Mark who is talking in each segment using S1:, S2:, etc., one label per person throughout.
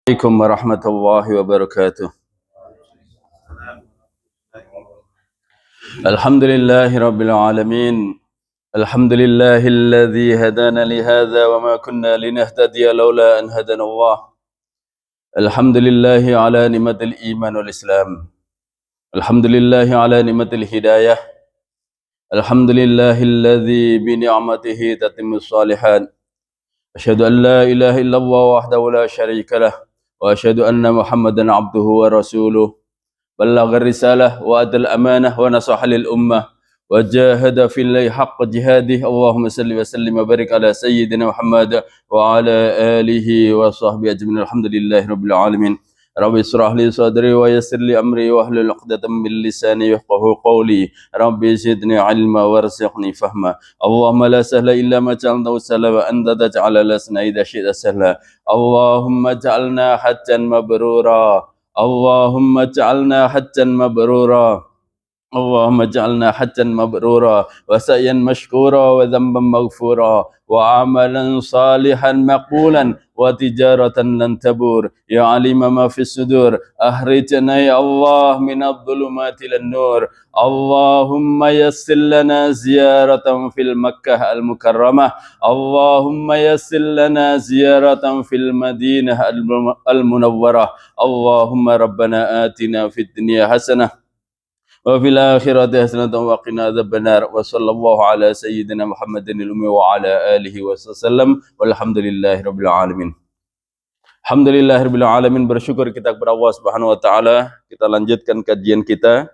S1: عليكم ورحمة الله وبركاته. الحمد لله رب العالمين. الحمد لله الذي هدانا لهذا وما كنا لنهتدي لولا أن هدانا الله. الحمد لله على نعمة الإيمان والإسلام. الحمد لله على نعمة الهداية. الحمد لله الذي بنعمته تتم الصالحات. أشهد أن لا إله إلا الله وحده لا شريك له، وأشهد أن محمدا عبده ورسوله. بلغ الرسالة وأدى الأمانة ونصح للأمة وجاهد في الله حق جهاده. اللهم صل وسلم وبارك على سيدنا محمد وعلى آله وصحبه أجمعين. الحمد لله رب العالمين. رب اشرح لي صدري ويسر لي أمري واحلل عقدة من لساني يفقهوا قولي. رب زدني علما وارزقني فهما. اللهم لا سهل إلا ما جعلته سهلا وأنت تجعل الحزن إذا شئت سهلا. اللهم اجعلنا حجا مبرورا. اللهم اجعلنا حجا مبرورا. اللهم اجعلنا حجا مبرورا وسعيا مشكورا وذنبا مغفورا وعملا صالحا مقبولا وتجارة لن تبور. يا عليم ما في الصدور أخرجنا يا الله من الظلمات إلى النور. اللهم يسر لنا زيارة في المكة المكرمة. اللهم يسر لنا زيارة في المدينة المنورة. اللهم ربنا آتنا في الدنيا حسنة وفي الآخرة حسنة وقنا عذاب النار. وصلى الله على سيدنا محمد الأمي وعلى آله وسلم. Walhamdulillahi rabbil alamin. Alhamdulillahi rabbil alamin. Bersyukur kita kepada Allah Subhanahu wa taala. Kita lanjutkan kajian kita.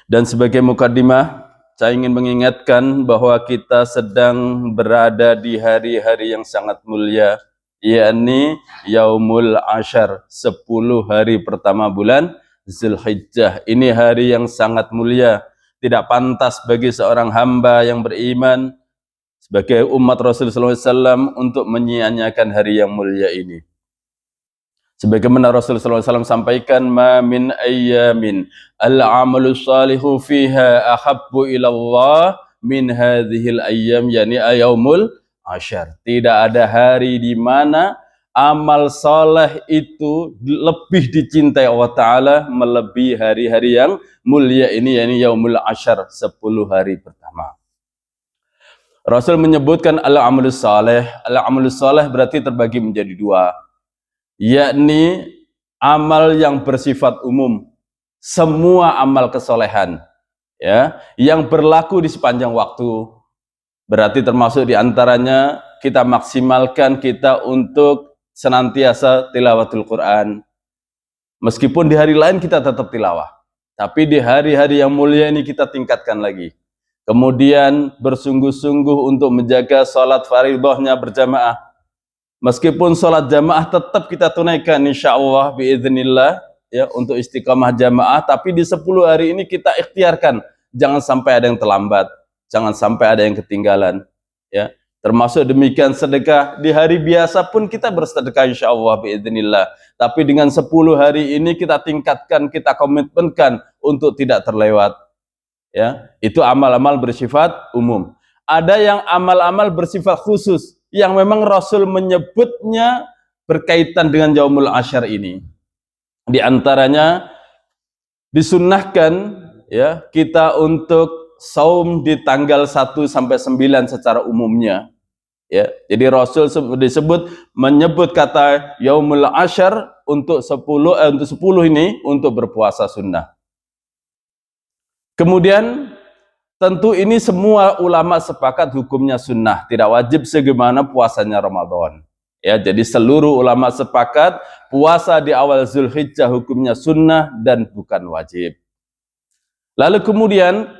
S1: Dan sebagai mukadimah, saya ingin mengingatkan bahwa kita sedang berada di hari-hari yang sangat mulia, yakni Yaumul Ashar, 10 hari pertama bulan Zulhijjah. Ini hari yang sangat mulia. Tidak pantas bagi seorang hamba yang beriman sebagai umat Rasulullah SAW untuk menyia-nyiakan hari yang mulia ini. Sebagaimana Rasulullah SAW sampaikan, ma min ayyamin al-amalu salihu fiha ahabbu ilallah min hadhil ayyam, yani yaumul ashar. Tidak ada hari di mana amal soleh itu lebih dicintai Allah Ta'ala melebihi hari-hari yang mulia ini, yakni yaumul ashar, 10 hari pertama. Rasul menyebutkan al-amalus saleh. Al-amalus saleh berarti terbagi menjadi dua, yakni amal yang bersifat umum, semua amal kesolehan, ya, yang berlaku di sepanjang waktu. Berarti termasuk diantaranya kita maksimalkan kita untuk senantiasa tilawatul Quran. Meskipun di hari lain kita tetap tilawah, tapi di hari-hari yang mulia ini kita tingkatkan lagi. Kemudian bersungguh-sungguh untuk menjaga sholat fardhahnya berjamaah. Meskipun sholat jamaah tetap kita tunaikan insyaallah biiznillah, ya, untuk istiqamah jamaah, tapi di 10 hari ini kita ikhtiarkan jangan sampai ada yang terlambat, jangan sampai ada yang ketinggalan, ya. Termasuk demikian sedekah. Di hari biasa pun kita bersedekah insyaallah biiznillah, tapi dengan 10 hari ini kita tingkatkan, kita komitmenkan untuk tidak terlewat, ya. Itu amal-amal bersifat umum. Ada yang amal-amal bersifat khusus yang memang Rasul menyebutnya berkaitan dengan Yaumul Ashar ini. Di antaranya disunnahkan, ya, kita untuk saum di tanggal 1 sampai 9 secara umumnya, ya. Jadi Rasul menyebut kata Yaumul Ashar untuk 10 ini untuk berpuasa sunnah. Kemudian tentu ini semua ulama sepakat hukumnya sunnah, tidak wajib sebagaimana puasanya Ramadan. Ya, jadi seluruh ulama sepakat puasa di awal Zulhijjah hukumnya sunnah dan bukan wajib. Lalu kemudian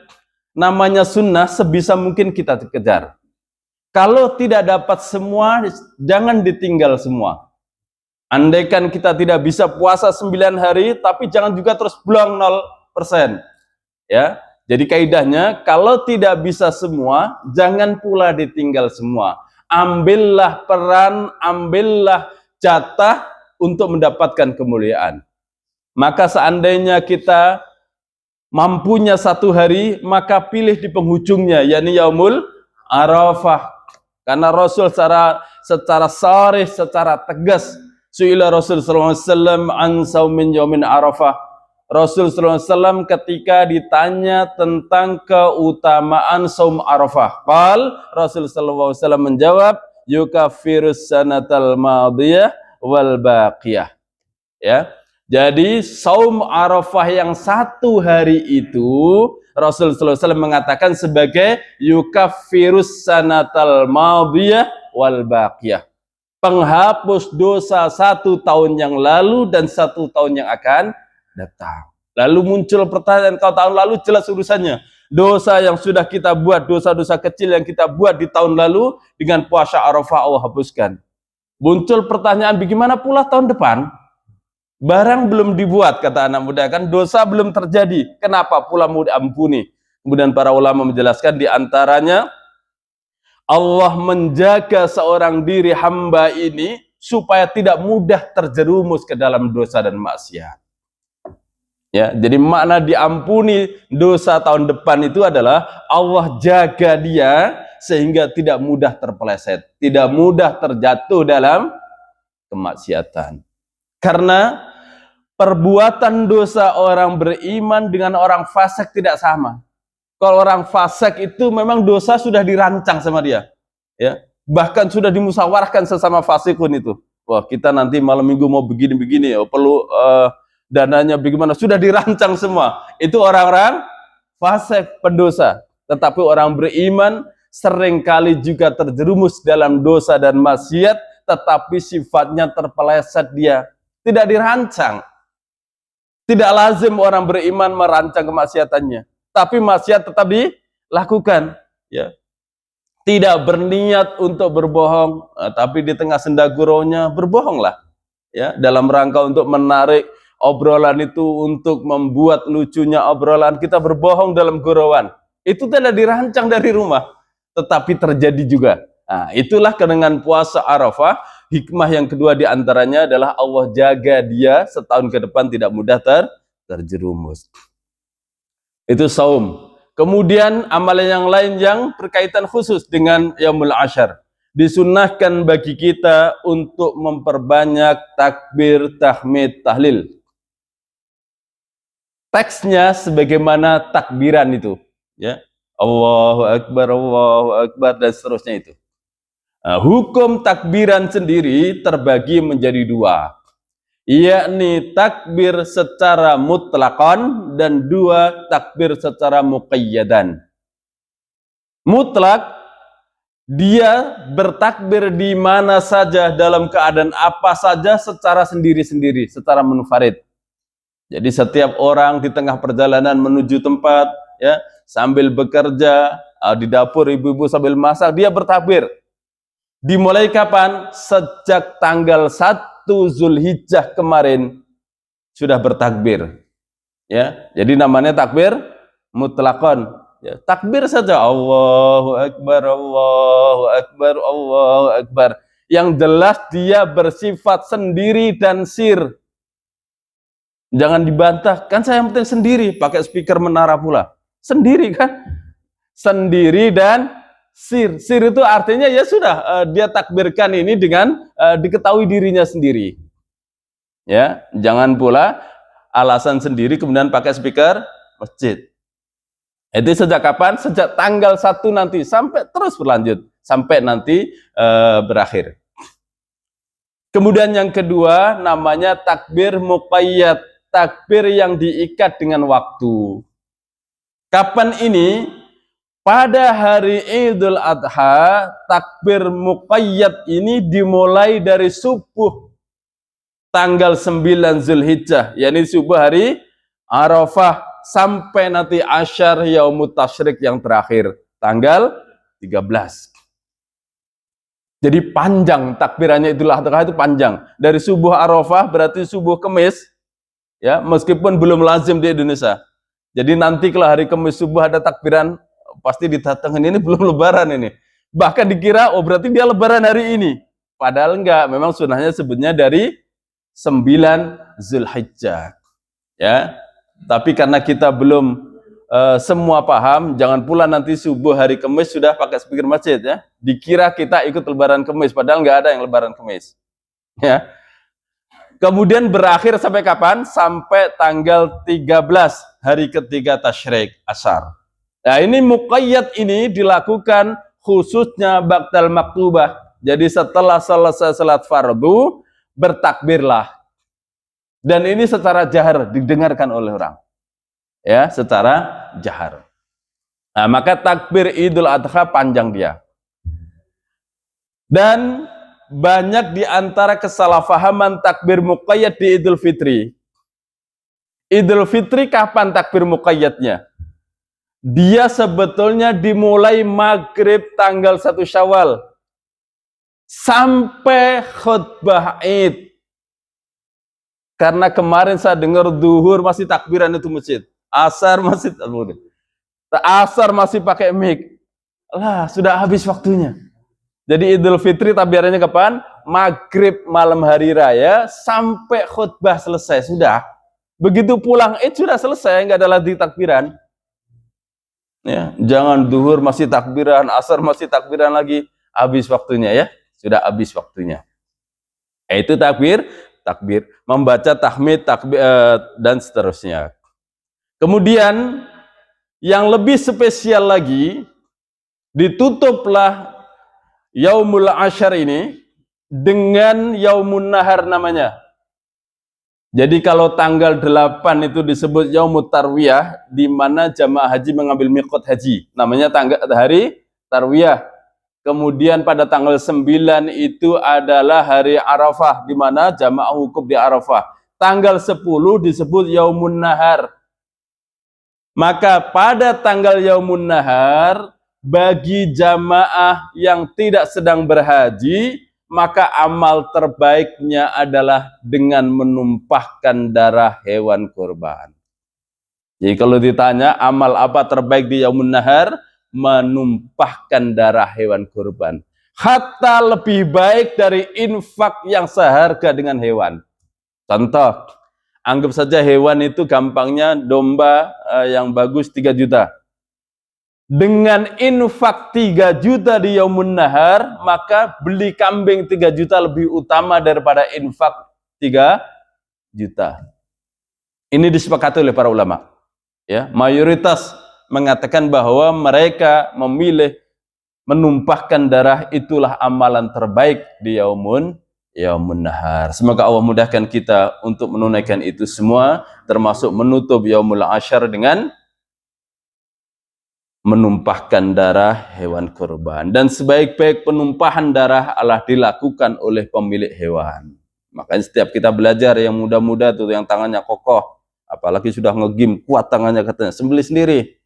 S1: namanya sunnah sebisa mungkin kita kejar. Kalau tidak dapat semua, jangan ditinggal semua. Andaikan kita tidak bisa puasa 9 hari, tapi jangan juga terus buang 0%. Ya, jadi kaidahnya kalau tidak bisa semua, jangan pula ditinggal semua. Ambillah peran, ambillah jatah untuk mendapatkan kemuliaan. Maka seandainya kita mampunya 1 hari, maka pilih di penghujungnya, yakni Yaumul Arafah. Karena Rasul secara sharih, secara tegas Su'ila Rasul sallallahu alaihi wasallam an saumin yaumin Arafah. Rasul sallallahu alaihi wasallam ketika ditanya tentang keutamaan saum Arafah, Rasul sallallahu alaihi wasallam menjawab, yukaffirus sanatal madiyah wal baqiyah. Ya. Jadi saum Arafah yang 1 hari itu Rasul sallallahu alaihi wasallam mengatakan sebagai yukaffirus sanatal madiyah wal baqiyah. Penghapus dosa 1 tahun yang lalu dan 1 tahun yang akan datang. Lalu muncul pertanyaan, kalau tahun lalu jelas urusannya. Dosa yang sudah kita buat, dosa-dosa kecil yang kita buat di tahun lalu, dengan puasa Arafah Allah hapuskan. Muncul pertanyaan, bagaimana pula tahun depan? Barang belum dibuat, kata anak muda, kan dosa belum terjadi. Kenapa pula mau diampuni? Kemudian para ulama menjelaskan, di antaranya Allah menjaga seorang diri hamba ini supaya tidak mudah terjerumus ke dalam dosa dan maksiat. Ya, jadi makna diampuni dosa tahun depan itu adalah Allah jaga dia sehingga tidak mudah terpeleset, tidak mudah terjatuh dalam kemaksiatan. Karena perbuatan dosa orang beriman dengan orang fasik tidak sama. Kalau orang fasik itu memang dosa sudah dirancang sama dia, ya, bahkan sudah dimusyawarahkan sesama fasikun itu. Wah, kita nanti malam minggu mau begini-begini, ya, perlu dananya bagaimana, sudah dirancang semua. Itu orang-orang fasik, pendosa. Tetapi orang beriman seringkali juga terjerumus dalam dosa dan maksiat, tetapi sifatnya terpeleset dia, tidak dirancang. Tidak lazim orang beriman merancang kemaksiatannya, tapi maksiat tetap dilakukan, ya. Tidak berniat untuk berbohong, tapi di tengah senda gurunya berbohonglah, ya, dalam rangka untuk menarik obrolan itu, untuk membuat lucunya obrolan, kita berbohong dalam gurauan. Itu tidak dirancang dari rumah, tetapi terjadi juga. Nah, itulah dengan puasa Arafah. Hikmah yang kedua diantaranya adalah Allah jaga dia setahun ke depan tidak mudah terjerumus. Itu saum. Kemudian amalan yang lain yang berkaitan khusus dengan Yaumul Ashar. Disunnahkan bagi kita untuk memperbanyak takbir, tahmid, tahlil. Teksnya sebagaimana takbiran itu, ya, Allahu Akbar dan seterusnya itu. Nah, hukum takbiran sendiri terbagi menjadi 2, yakni takbir secara mutlakon dan 2 takbir secara muqayyadan. Mutlak, dia bertakbir di mana saja, dalam keadaan apa saja, secara sendiri-sendiri, secara munfarid. Jadi setiap orang di tengah perjalanan menuju tempat, ya, sambil bekerja, di dapur ibu-ibu sambil masak, dia bertakbir. Dimulai kapan? Sejak tanggal 1 Zulhijjah kemarin sudah bertakbir. Ya, jadi namanya takbir mutlakon. Ya, takbir saja, Allahu Akbar, Allahu Akbar, Allahu Akbar. Yang jelas dia bersifat sendiri dan sir. Jangan dibantah, kan saya yang penting sendiri, pakai speaker menara pula. Sendiri kan? Sendiri dan sir. Sir itu artinya ya sudah, dia takbirkan ini dengan diketahui dirinya sendiri. Ya, jangan pula alasan sendiri kemudian pakai speaker masjid. Itu sejak kapan? Sejak tanggal 1 nanti sampai terus berlanjut sampai nanti berakhir. Kemudian yang kedua namanya takbir muqayyad, takbir yang diikat dengan waktu. Kapan ini? Pada hari Idul Adha, takbir muqayyad ini dimulai dari subuh tanggal 9 Zulhijjah, yakni subuh hari Arafah, sampai nanti asyar yaumut tasyrik yang terakhir, tanggal 13. Jadi panjang takbirannya Idul Adha, itu panjang. Dari subuh Arafah berarti subuh Kemis, ya, meskipun belum lazim di Indonesia. Jadi nanti kalau hari Kamis subuh ada takbiran, pasti didatengin, ini belum lebaran ini. Bahkan dikira, oh berarti dia lebaran hari ini. Padahal enggak, memang sunnahnya sebutnya dari 9 Zulhijjah. Ya, tapi karena kita belum semua paham, jangan pula nanti subuh hari Kamis sudah pakai speaker masjid, ya. Dikira kita ikut lebaran Kamis, padahal enggak ada yang lebaran Kamis. Ya. Kemudian berakhir sampai kapan? Sampai tanggal 13, hari ketiga tasyrik asar. Nah, ini muqayyad ini dilakukan khususnya ba'dal maktubah. Jadi setelah selesai salat fardu, bertakbirlah. Dan ini secara jahar didengarkan oleh orang. Ya, secara jahar. Nah, maka takbir Idul Adha panjang dia. Dan banyak di antara kesalahpahaman takbir muqayyad di Idul Fitri. Idul Fitri kapan takbir muqayyadnya? Dia sebetulnya dimulai maghrib tanggal 1 Syawal sampai khutbah Id. Karena kemarin saya dengar duhur masih takbiran itu masjid, asar masih pakai mic. Lah, sudah habis waktunya. Jadi Idul Fitri takbirannya kapan? Maghrib malam hari raya sampai khutbah selesai, sudah. Begitu pulang Id sudah selesai, nggak ada lagi takbiran. Ya, jangan duhur masih takbiran, asar masih takbiran lagi, habis waktunya ya, sudah habis waktunya. Itu takbir, membaca tahmid, takbir dan seterusnya. Kemudian yang lebih spesial lagi, ditutuplah Yaumul Ashar ini dengan Yaumun Nahar namanya. Jadi kalau tanggal 8 itu disebut Yaumut Tarwiyah, di mana jamaah haji mengambil miqat haji. Namanya hari Tarwiyah. Kemudian pada tanggal 9 itu adalah hari Arafah, di mana jamaah wukuf di Arafah. Tanggal 10 disebut Yaumun Nahar. Maka pada tanggal Yaumun Nahar, bagi jamaah yang tidak sedang berhaji, maka amal terbaiknya adalah dengan menumpahkan darah hewan kurban. Jadi kalau ditanya amal apa terbaik di Yaumun Nahar, menumpahkan darah hewan kurban. Hatta lebih baik dari infak yang seharga dengan hewan. Contoh, anggap saja hewan itu gampangnya domba yang bagus 3 juta. Dengan infak 3 juta di Yaumun Nahar, maka beli kambing 3 juta lebih utama daripada infak 3 juta. Ini disepakati oleh para ulama. Ya, mayoritas mengatakan bahwa mereka memilih menumpahkan darah itulah amalan terbaik di Yaumun Nahar. Semoga Allah mudahkan kita untuk menunaikan itu semua, termasuk menutup Yaumul Ashar dengan menumpahkan darah hewan kurban. Dan sebaik-baik penumpahan darah adalah dilakukan oleh pemilik hewan. Makanya setiap kita belajar, yang muda-muda tuh yang tangannya kokoh, apalagi sudah ngegim, kuat tangannya katanya, sembelih sendiri.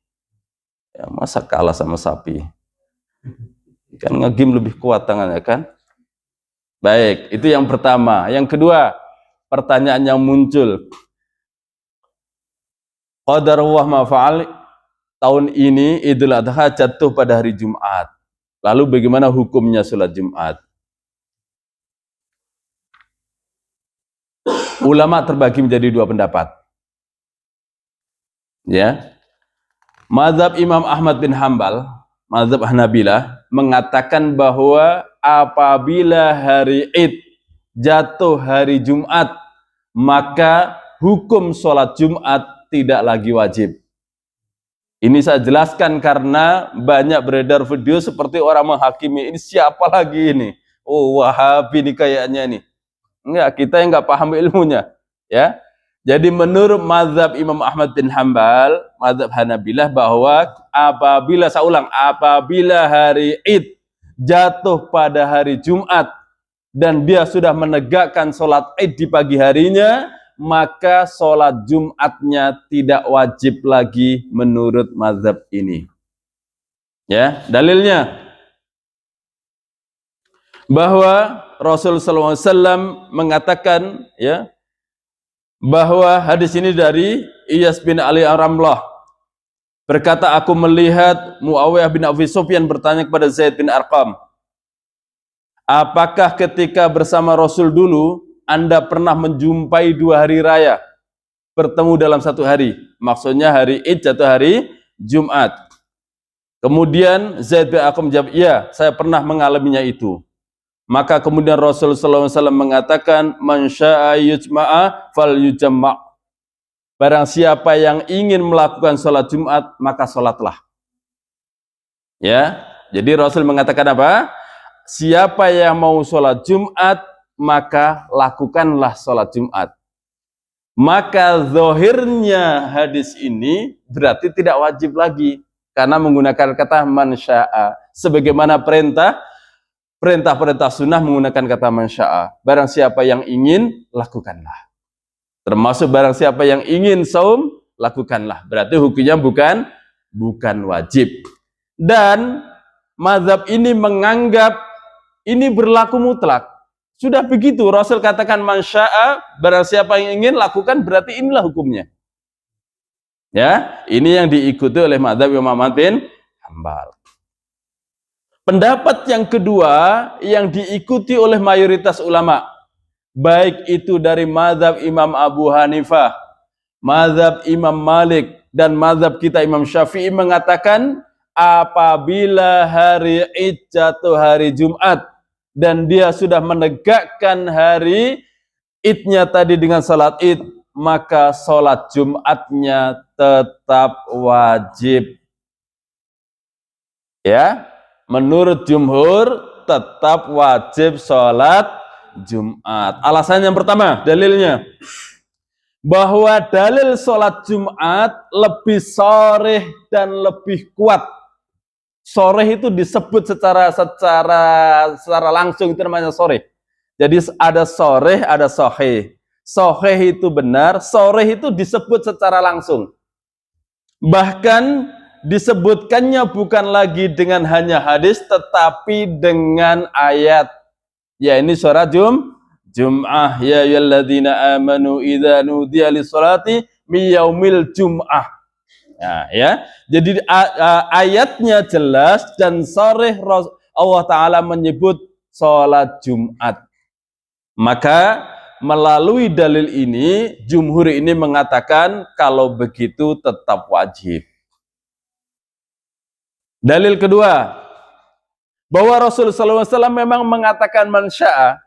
S1: Ya, masa kalah sama sapi? Kan ngegim lebih kuat tangannya kan? Baik, itu yang pertama. Yang kedua, pertanyaan yang muncul. Qadarullah ma fa'al. Tahun ini Idul Adha jatuh pada hari Jumat. Lalu bagaimana hukumnya sholat Jumat? Ulama terbagi menjadi 2 pendapat. Ya. Mazhab Imam Ahmad bin Hambal, mazhab Hanabilah, mengatakan bahwa apabila hari Id jatuh hari Jumat, maka hukum sholat Jumat tidak lagi wajib. Ini saya jelaskan karena banyak beredar video seperti orang menghakimi, ini siapa lagi ini? Oh, Wahabi nih kayaknya ini. Enggak, kita yang enggak paham ilmunya, ya. Jadi menurut mazhab Imam Ahmad bin Hambal, mazhab Hanabilah, bahwa apabila hari Id jatuh pada hari Jumat dan dia sudah menegakkan sholat Id di pagi harinya, maka sholat Jumatnya tidak wajib lagi menurut mazhab ini. Ya, dalilnya bahwa Rasulullah SAW mengatakan, ya, bahwa hadis ini dari Iyas bin Ali Ar-Ramlah, berkata, aku melihat Muawiyah bin Abi Sufyan bertanya kepada Zaid bin Arqam, apakah ketika bersama Rasul dulu Anda pernah menjumpai 2 hari raya bertemu dalam 1 hari? Maksudnya hari Id jatuh hari Jumat. Kemudian Zaid bin Arqam menjawab, iya, saya pernah mengalaminya itu. Maka kemudian Rasul sallallahu alaihi wasallam mengatakan, man syaa'a yujma'a fal yujma'. Barang siapa yang ingin melakukan sholat Jumat, maka sholatlah. Ya, jadi Rasul mengatakan apa? Siapa yang mau sholat Jumat, maka lakukanlah sholat Jumat. Maka zahirnya hadis ini berarti tidak wajib lagi, karena menggunakan kata man syaa. Sebagaimana perintah sunnah menggunakan kata man syaa. Barang siapa yang ingin, lakukanlah. Termasuk barang siapa yang ingin saum, lakukanlah. Berarti hukumnya bukan wajib. Dan mazhab ini menganggap ini berlaku mutlak. Sudah begitu, Rasul katakan man syaa, barang siapa yang ingin lakukan, berarti inilah hukumnya. Ya, ini yang diikuti oleh mazhab Imam Ahmad bin Hanbal. Pendapat yang kedua yang diikuti oleh mayoritas ulama, baik itu dari mazhab Imam Abu Hanifah, mazhab Imam Malik, dan mazhab kita Imam Syafi'i mengatakan apabila hari Id jatuh hari Jumat dan dia sudah menegakkan hari Idnya tadi dengan salat Id, maka salat Jumatnya tetap wajib. Ya, menurut jumhur tetap wajib salat Jumat. Alasan yang pertama, dalilnya bahwa dalil sholat Jumat lebih sharih dan lebih kuat. Sharih itu disebut secara langsung, itu namanya sharih. Jadi ada sharih, ada sahih. Sahih itu benar, sharih itu disebut secara langsung. Bahkan disebutkannya bukan lagi dengan hanya hadis, tetapi dengan ayat. Ya, ini surah Jum'ah, ya ayyuhalladzina amanu idza nudiya lis-salati min yaumil jum'ah. Nah, ya. Jadi ayatnya jelas dan sharih Allah Ta'ala menyebut sholat Jumat. Maka melalui dalil ini, jumhur ini mengatakan kalau begitu tetap wajib. Dalil kedua, bahwa Rasulullah SAW memang mengatakan man syaa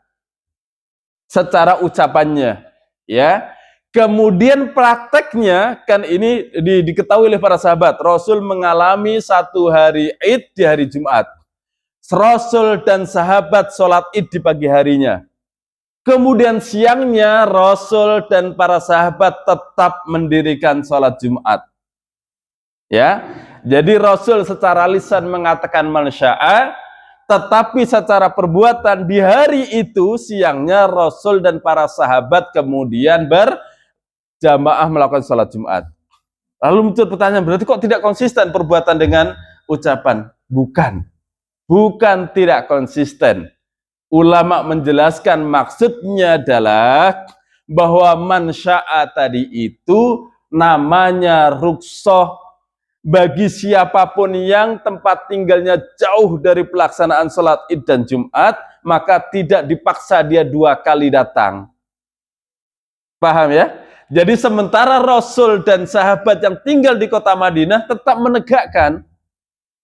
S1: secara ucapannya, ya. Kemudian prakteknya kan ini diketahui oleh para sahabat. Rasul mengalami satu hari Id di hari Jumat. Rasul dan sahabat sholat Id di pagi harinya. Kemudian siangnya Rasul dan para sahabat tetap mendirikan sholat Jumat. Ya, jadi Rasul secara lisan mengatakan man syaa, tetapi secara perbuatan di hari itu siangnya Rasul dan para sahabat kemudian berjamaah melakukan sholat Jumat. Lalu muncul pertanyaan, berarti kok tidak konsisten perbuatan dengan ucapan? Bukan tidak konsisten. Ulama menjelaskan maksudnya adalah bahwa man syaa tadi itu namanya rukhsah bagi siapapun yang tempat tinggalnya jauh dari pelaksanaan sholat Id dan Jumat, maka tidak dipaksa dia 2 kali datang. Paham ya? Jadi sementara Rasul dan sahabat yang tinggal di kota Madinah tetap menegakkan,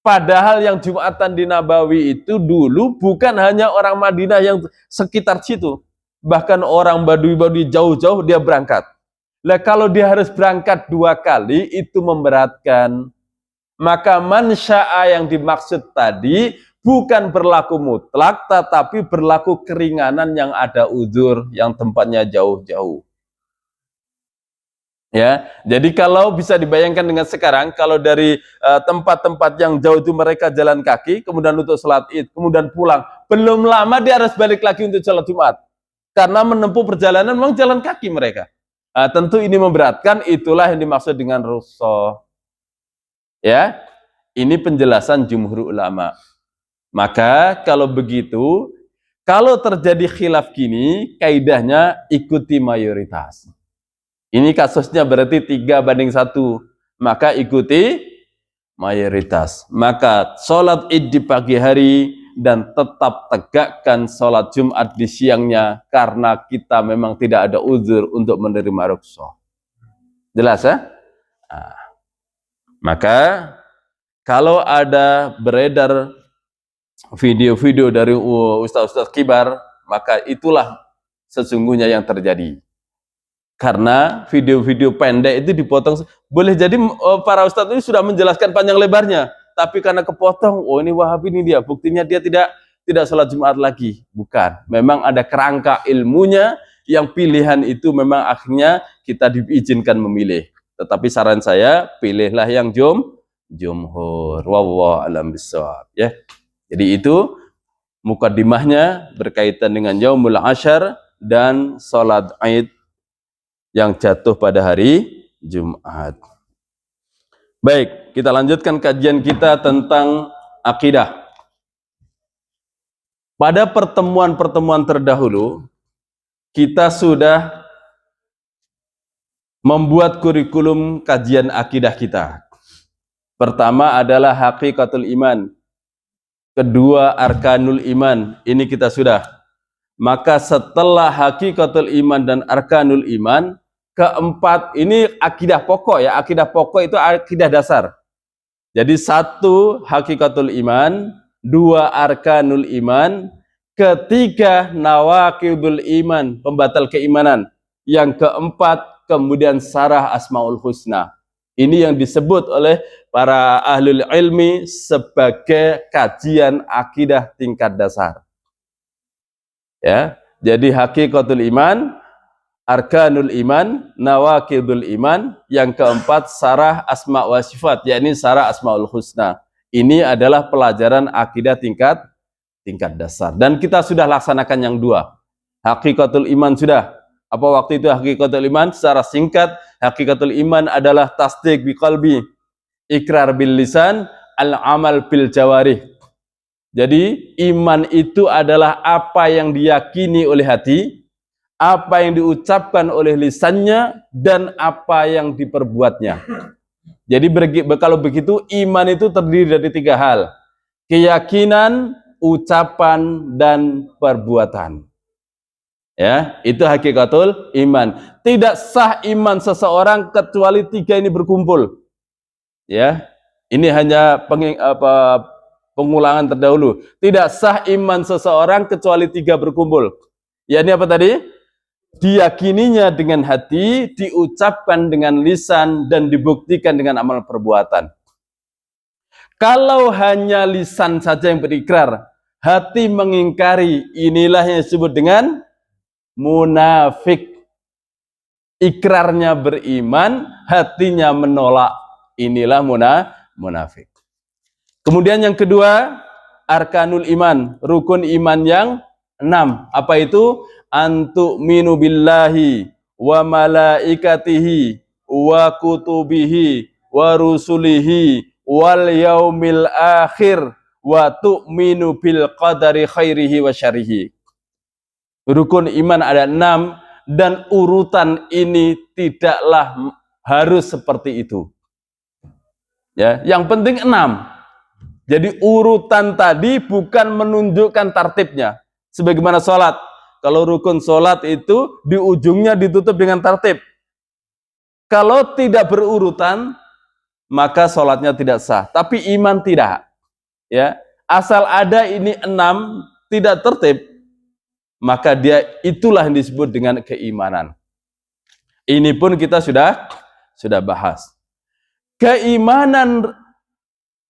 S1: padahal yang Jumatan di Nabawi itu dulu bukan hanya orang Madinah yang sekitar situ, bahkan orang Badui-Badui jauh-jauh dia berangkat. Lah kalau dia harus berangkat 2 kali itu memberatkan. Maka man syaa yang dimaksud tadi bukan berlaku mutlak, tetapi berlaku keringanan yang ada uzur, yang tempatnya jauh-jauh. Ya, jadi kalau bisa dibayangkan dengan sekarang, kalau dari tempat-tempat yang jauh itu mereka jalan kaki, kemudian untuk sholat Id, kemudian pulang, belum lama dia harus balik lagi untuk sholat Jumat, karena menempuh perjalanan memang jalan kaki mereka. Tentu ini memberatkan, itulah yang dimaksud dengan rukhsah. Ya, ini penjelasan jumhur ulama. Maka kalau begitu, kalau terjadi khilaf gini, kaidahnya ikuti mayoritas. Ini kasusnya berarti 3:1, maka ikuti mayoritas. Maka sholat Id di pagi hari dan tetap tegakkan sholat Jumat di siangnya, karena kita memang tidak ada uzur untuk menerima rukhsah. Jelas ya? Nah, maka kalau ada beredar video-video dari ustaz-ustaz kibar, maka itulah sesungguhnya yang terjadi. Karena video-video pendek itu dipotong, boleh jadi para ustadz ini sudah menjelaskan panjang lebarnya, tapi karena kepotong, oh ini Wahabi ini dia, buktinya dia tidak sholat Jumat lagi. Bukan, memang ada kerangka ilmunya, yang pilihan itu memang akhirnya kita diizinkan memilih. Tetapi saran saya, pilihlah yang jumhur. Wallahu a'lam bishawab, ya. Jadi itu mukadimahnya berkaitan dengan Yaumul Ashar dan sholat Id yang jatuh pada hari Jumat. Baik, kita lanjutkan kajian kita tentang akidah. Pada pertemuan-pertemuan terdahulu, kita sudah membuat kurikulum kajian akidah kita. Pertama adalah hakikatul iman. Kedua, arkanul iman. Ini kita sudah. Maka setelah hakikatul iman dan arkanul iman, keempat ini akidah pokok ya. Akidah pokok itu akidah dasar. Jadi satu hakikatul iman, dua arkanul iman, ketiga nawaqidul iman, pembatal keimanan. Yang keempat kemudian sarah asmaul husna. Ini yang disebut oleh para ahlul ilmi sebagai kajian akidah tingkat dasar. Ya, jadi hakikatul iman, arkanul iman, nawaqidul iman, yang keempat sarah asma wa sifat, yakni sarah asmaul husna. Ini adalah pelajaran akidah tingkat dasar. Dan kita sudah laksanakan yang dua. Hakikatul iman sudah. Apa waktu itu hakikatul iman? Secara singkat, hakikatul iman adalah tasdik bi qalbi, ikrar bil lisan, al-amal bil jawarih. Jadi iman itu adalah apa yang diyakini oleh hati, apa yang diucapkan oleh lisannya, dan apa yang diperbuatnya. Jadi kalau begitu iman itu terdiri dari tiga hal: keyakinan, ucapan, dan perbuatan. Ya, itu hakikatul iman. Tidak sah iman seseorang kecuali tiga ini berkumpul. Ya, ini hanya pengulangan terdahulu. Tidak sah iman seseorang kecuali tiga berkumpul. Ya, ini apa tadi? Diyakininya dengan hati, diucapkan dengan lisan, dan dibuktikan dengan amal perbuatan. Kalau hanya lisan saja yang berikrar, hati mengingkari, inilah yang disebut dengan munafik. Ikrarnya beriman, hatinya menolak, inilah munafik. Kemudian yang kedua, arkanul iman, rukun iman yang 6. Apa itu? Antu'minu billahi wa malaikatihi wa kutubihi wa rusulihi wal yaumil akhir wa tu'minu bil qadari khairihi wa syarihi. Rukun iman ada 6, dan urutan ini tidaklah harus seperti itu. Ya, yang penting 6. Jadi urutan tadi bukan menunjukkan tartibnya. Sebagaimana sholat. Kalau rukun sholat itu di ujungnya ditutup dengan tartib. Kalau tidak berurutan, maka sholatnya tidak sah. Tapi iman tidak. Ya, asal ada ini 6 tidak tertib, maka dia itulah yang disebut dengan keimanan. Ini pun kita sudah bahas. Keimanan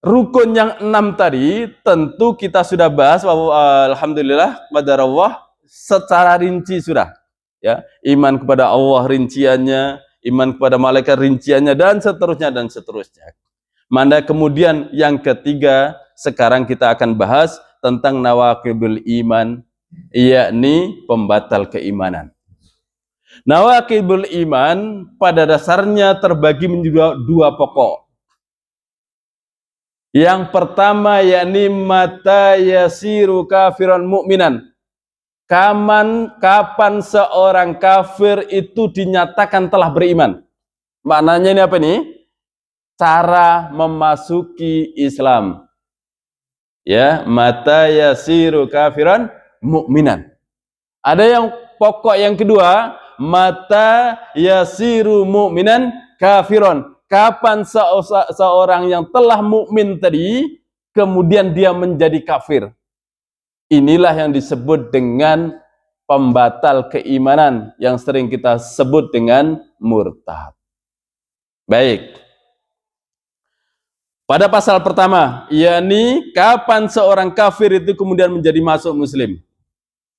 S1: rukun yang 6 tadi tentu kita sudah bahas, alhamdulillah qadarullah, secara rinci sudah. Ya, iman kepada Allah rinciannya, iman kepada malaikat rinciannya, dan seterusnya. Mana kemudian yang ketiga, sekarang kita akan bahas tentang nawaqidul iman, yakni pembatal keimanan. Nawaqidul iman pada dasarnya terbagi menjadi dua pokok. Yang pertama yakni mata yasiru kafiran mu'minan. Kapan seorang kafir itu dinyatakan telah beriman. Maknanya ini apa nih? Cara memasuki Islam. Ya, mata yasiru kafiran mu'minan. Ada yang pokok yang kedua, mata yasiru mu'minan kafiron. Kapan seorang yang telah mukmin tadi kemudian dia menjadi kafir. Inilah yang disebut dengan pembatal keimanan yang sering kita sebut dengan murtad. Baik. Pada pasal pertama, yakni kapan seorang kafir itu kemudian menjadi masuk muslim.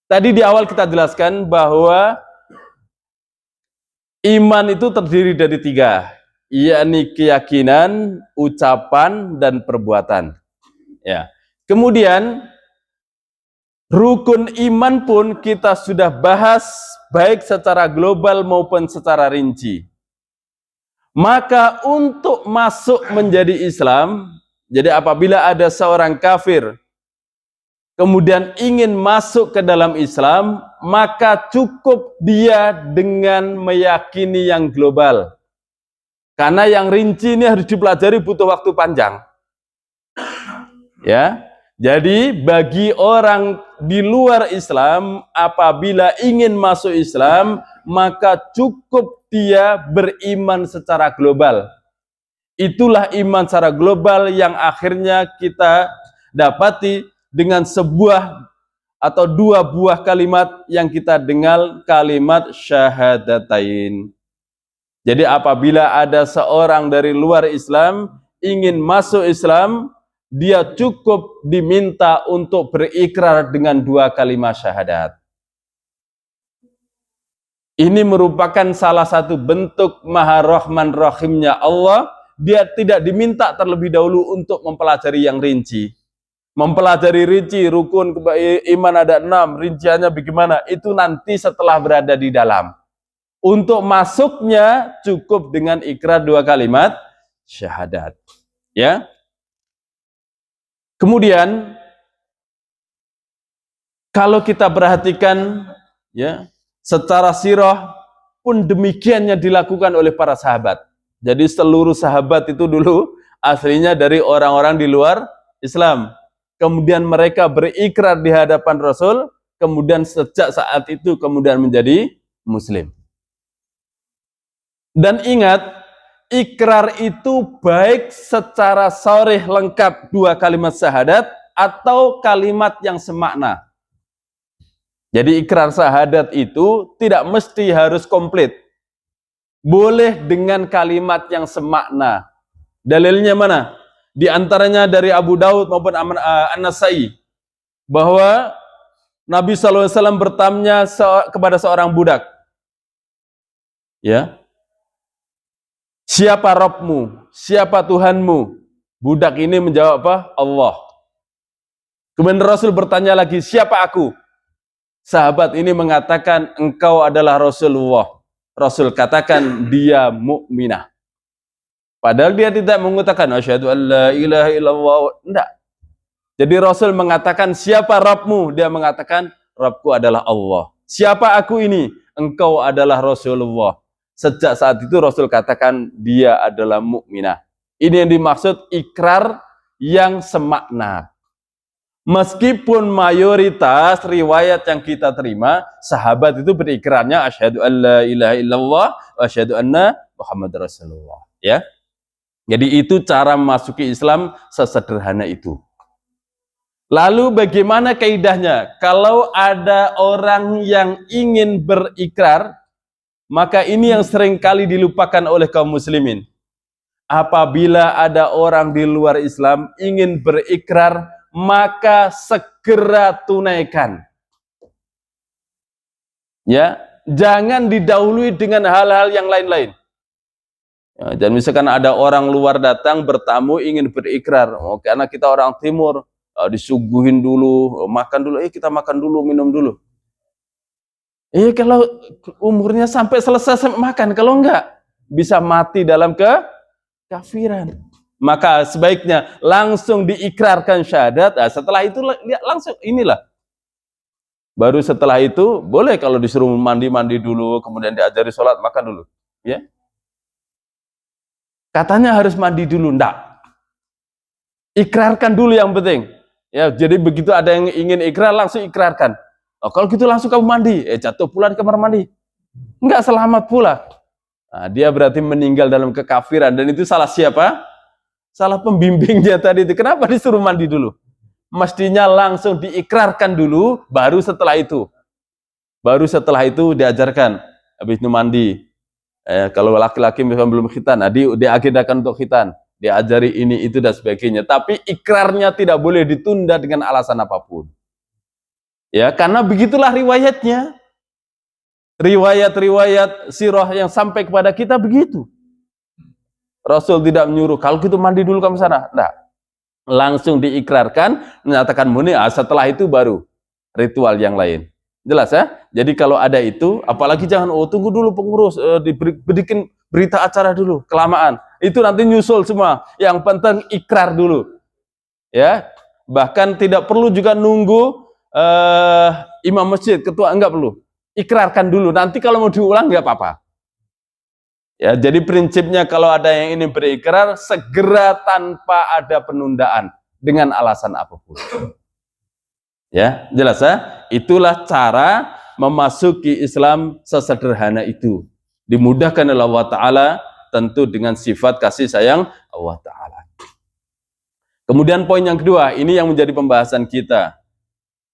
S1: Tadi di awal kita jelaskan bahwa iman itu terdiri dari 3, yakni keyakinan, ucapan, dan perbuatan. Ya. Kemudian rukun iman pun kita sudah bahas baik secara global maupun secara rinci. Maka untuk masuk menjadi Islam, jadi apabila ada seorang kafir kemudian ingin masuk ke dalam Islam, maka cukup dia dengan meyakini yang global. Karena yang rinci ini harus dipelajari, butuh waktu panjang. Ya. Jadi bagi orang di luar Islam, apabila ingin masuk Islam, maka cukup dia beriman secara global. Itulah iman secara global yang akhirnya kita dapati dengan sebuah atau 2 buah kalimat yang kita dengar, kalimat syahadatain. Jadi apabila ada seorang dari luar Islam ingin masuk Islam, dia cukup diminta untuk berikrar dengan 2 kalimat syahadat. Ini merupakan salah satu bentuk Maha Rahman Rahimnya Allah. Dia tidak diminta terlebih dahulu untuk mempelajari yang rinci. Mempelajari rinci, rukun iman ada 6, rinciannya bagaimana, itu nanti setelah berada di dalam. Untuk masuknya cukup dengan ikrar 2 kalimat syahadat. Ya. Kemudian kalau kita perhatikan ya, secara sirah pun demikiannya dilakukan oleh para sahabat. Jadi seluruh sahabat itu dulu aslinya dari orang-orang di luar Islam. Kemudian mereka berikrar di hadapan Rasul, kemudian sejak saat itu kemudian menjadi muslim. Dan ingat, ikrar itu baik secara sharih lengkap 2 kalimat syahadat atau kalimat yang semakna. Jadi ikrar syahadat itu tidak mesti harus komplit. Boleh dengan kalimat yang semakna. Dalilnya mana? Di antaranya dari Abu Daud maupun An-Nasai, bahwa Nabi SAW bertanya kepada seorang budak, ya, siapa Rabbmu? Siapa Tuhanmu? Budak ini menjawab apa? Allah. Kemudian Rasul bertanya lagi, siapa aku? Sahabat ini mengatakan, engkau adalah Rasulullah. Rasul katakan, dia mukminah. Padahal dia tidak mengatakan asyhadu an la ilaha illallah. Tidak. Jadi Rasul mengatakan, siapa Rabbmu? Dia mengatakan, Rabbku adalah Allah. Siapa aku ini? Engkau adalah Rasulullah. Sejak saat itu Rasul katakan dia adalah mukminah. Ini yang dimaksud ikrar yang semakna. Meskipun mayoritas riwayat yang kita terima, sahabat itu berikrarnya asyhadu an la ilaha illallah wa asyhadu anna Muhammad Rasulullah. Ya. Jadi itu cara memasuki Islam sesederhana itu. Lalu bagaimana kaidahnya? Kalau ada orang yang ingin berikrar, maka ini yang sering kali dilupakan oleh kaum muslimin. Apabila ada orang di luar Islam ingin berikrar, maka segera tunaikan. Ya, jangan didahului dengan hal-hal yang lain-lain. Ya, dan misalkan ada orang luar datang bertamu ingin berikrar, karena kita orang timur, disuguhin dulu, makan dulu, kita makan dulu, minum dulu. Kalau umurnya sampai selesai sampai makan, kalau enggak bisa mati dalam kekafiran. Maka sebaiknya langsung diikrarkan syahadat. Setelah itu langsung inilah. Baru setelah itu boleh kalau disuruh mandi dulu, kemudian diajari sholat, makan dulu. Ya. Katanya harus mandi dulu, enggak. Ikrarkan dulu yang penting. Ya, jadi begitu ada yang ingin ikrar, langsung ikrarkan. Kalau gitu langsung kamu mandi, jatuh pula di kamar mandi. Enggak selamat pula. Dia berarti meninggal dalam kekafiran, dan itu salah siapa? Salah pembimbingnya tadi itu. Kenapa disuruh mandi dulu? Mestinya langsung diikrarkan dulu, baru setelah itu diajarkan. Habis itu mandi. Kalau laki-laki misalnya belum khitan, diagendakan untuk khitan, diajari ini itu dan sebagainya. Tapi ikrarnya tidak boleh ditunda dengan alasan apapun. Ya, karena begitulah riwayatnya. Riwayat-riwayat sirah yang sampai kepada kita begitu. Rasul tidak menyuruh, kalau gitu mandi dulu kamu sana. Enggak. Langsung diikrarkan, menyatakan muni, setelah itu baru ritual yang lain. Jelas ya? Jadi kalau ada itu, apalagi jangan, tunggu dulu pengurus, bikin berita acara dulu, kelamaan. Itu nanti nyusul semua. Yang penting ikrar dulu. Ya, bahkan tidak perlu juga nunggu imam masjid, ketua, enggak perlu. Ikrarkan dulu, nanti kalau mau diulang enggak apa-apa. Ya, jadi prinsipnya kalau ada yang ingin berikrar, segera tanpa ada penundaan dengan alasan apapun. Ya, jelas ya? Itulah cara memasuki Islam sesederhana itu. Dimudahkan oleh Allah Ta'ala, tentu dengan sifat kasih sayang Allah Ta'ala. Kemudian poin yang kedua, ini yang menjadi pembahasan kita.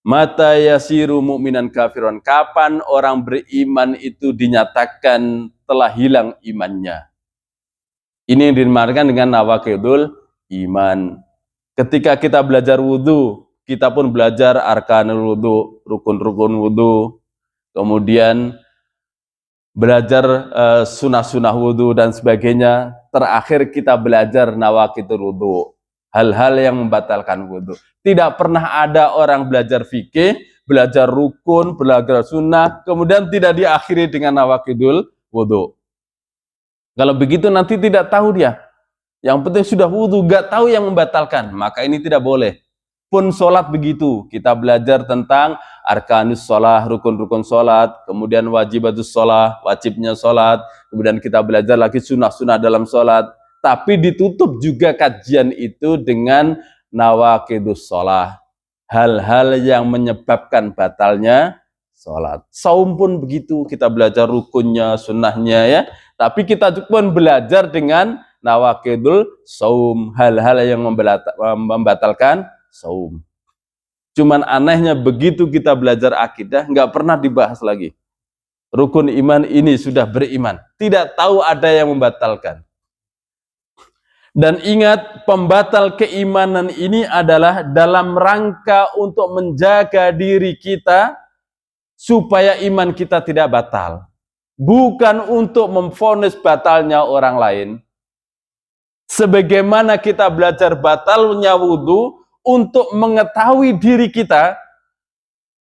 S1: Mata yasiru mu'minan kafiron. Kapan orang beriman itu dinyatakan telah hilang imannya? Ini yang dimaknai dengan nawaqidul iman. Ketika kita belajar wudhu, kita pun belajar arkanul wudhu, rukun-rukun wudhu, kemudian belajar sunnah-sunnah wudhu dan sebagainya. Terakhir kita belajar nawaqidul wudhu, hal-hal yang membatalkan wudhu. Tidak pernah ada orang belajar fikih, belajar rukun, belajar sunnah, kemudian tidak diakhiri dengan nawaqidul wudhu. Kalau begitu nanti tidak tahu dia. Yang penting sudah wudhu, gak tahu yang membatalkan, maka ini tidak boleh. Pun sholat begitu, kita belajar tentang arkanus sholat, rukun-rukun sholat, kemudian wajibatus sholat, wajibnya sholat, kemudian kita belajar lagi sunnah-sunnah dalam sholat. Tapi ditutup juga kajian itu dengan nawaqidus sholat, hal-hal yang menyebabkan batalnya sholat. Saum pun begitu, kita belajar rukunnya, sunnahnya ya. Tapi kita pun belajar dengan nawaqidul saum, hal-hal yang membatalkan saum. Cuman anehnya begitu kita belajar akidah, nggak pernah dibahas lagi. Rukun iman ini sudah beriman, tidak tahu ada yang membatalkan. Dan ingat, pembatal keimanan ini adalah dalam rangka untuk menjaga diri kita supaya iman kita tidak batal. Bukan untuk memvonis batalnya orang lain. Sebagaimana kita belajar batalnya wudhu untuk mengetahui diri kita,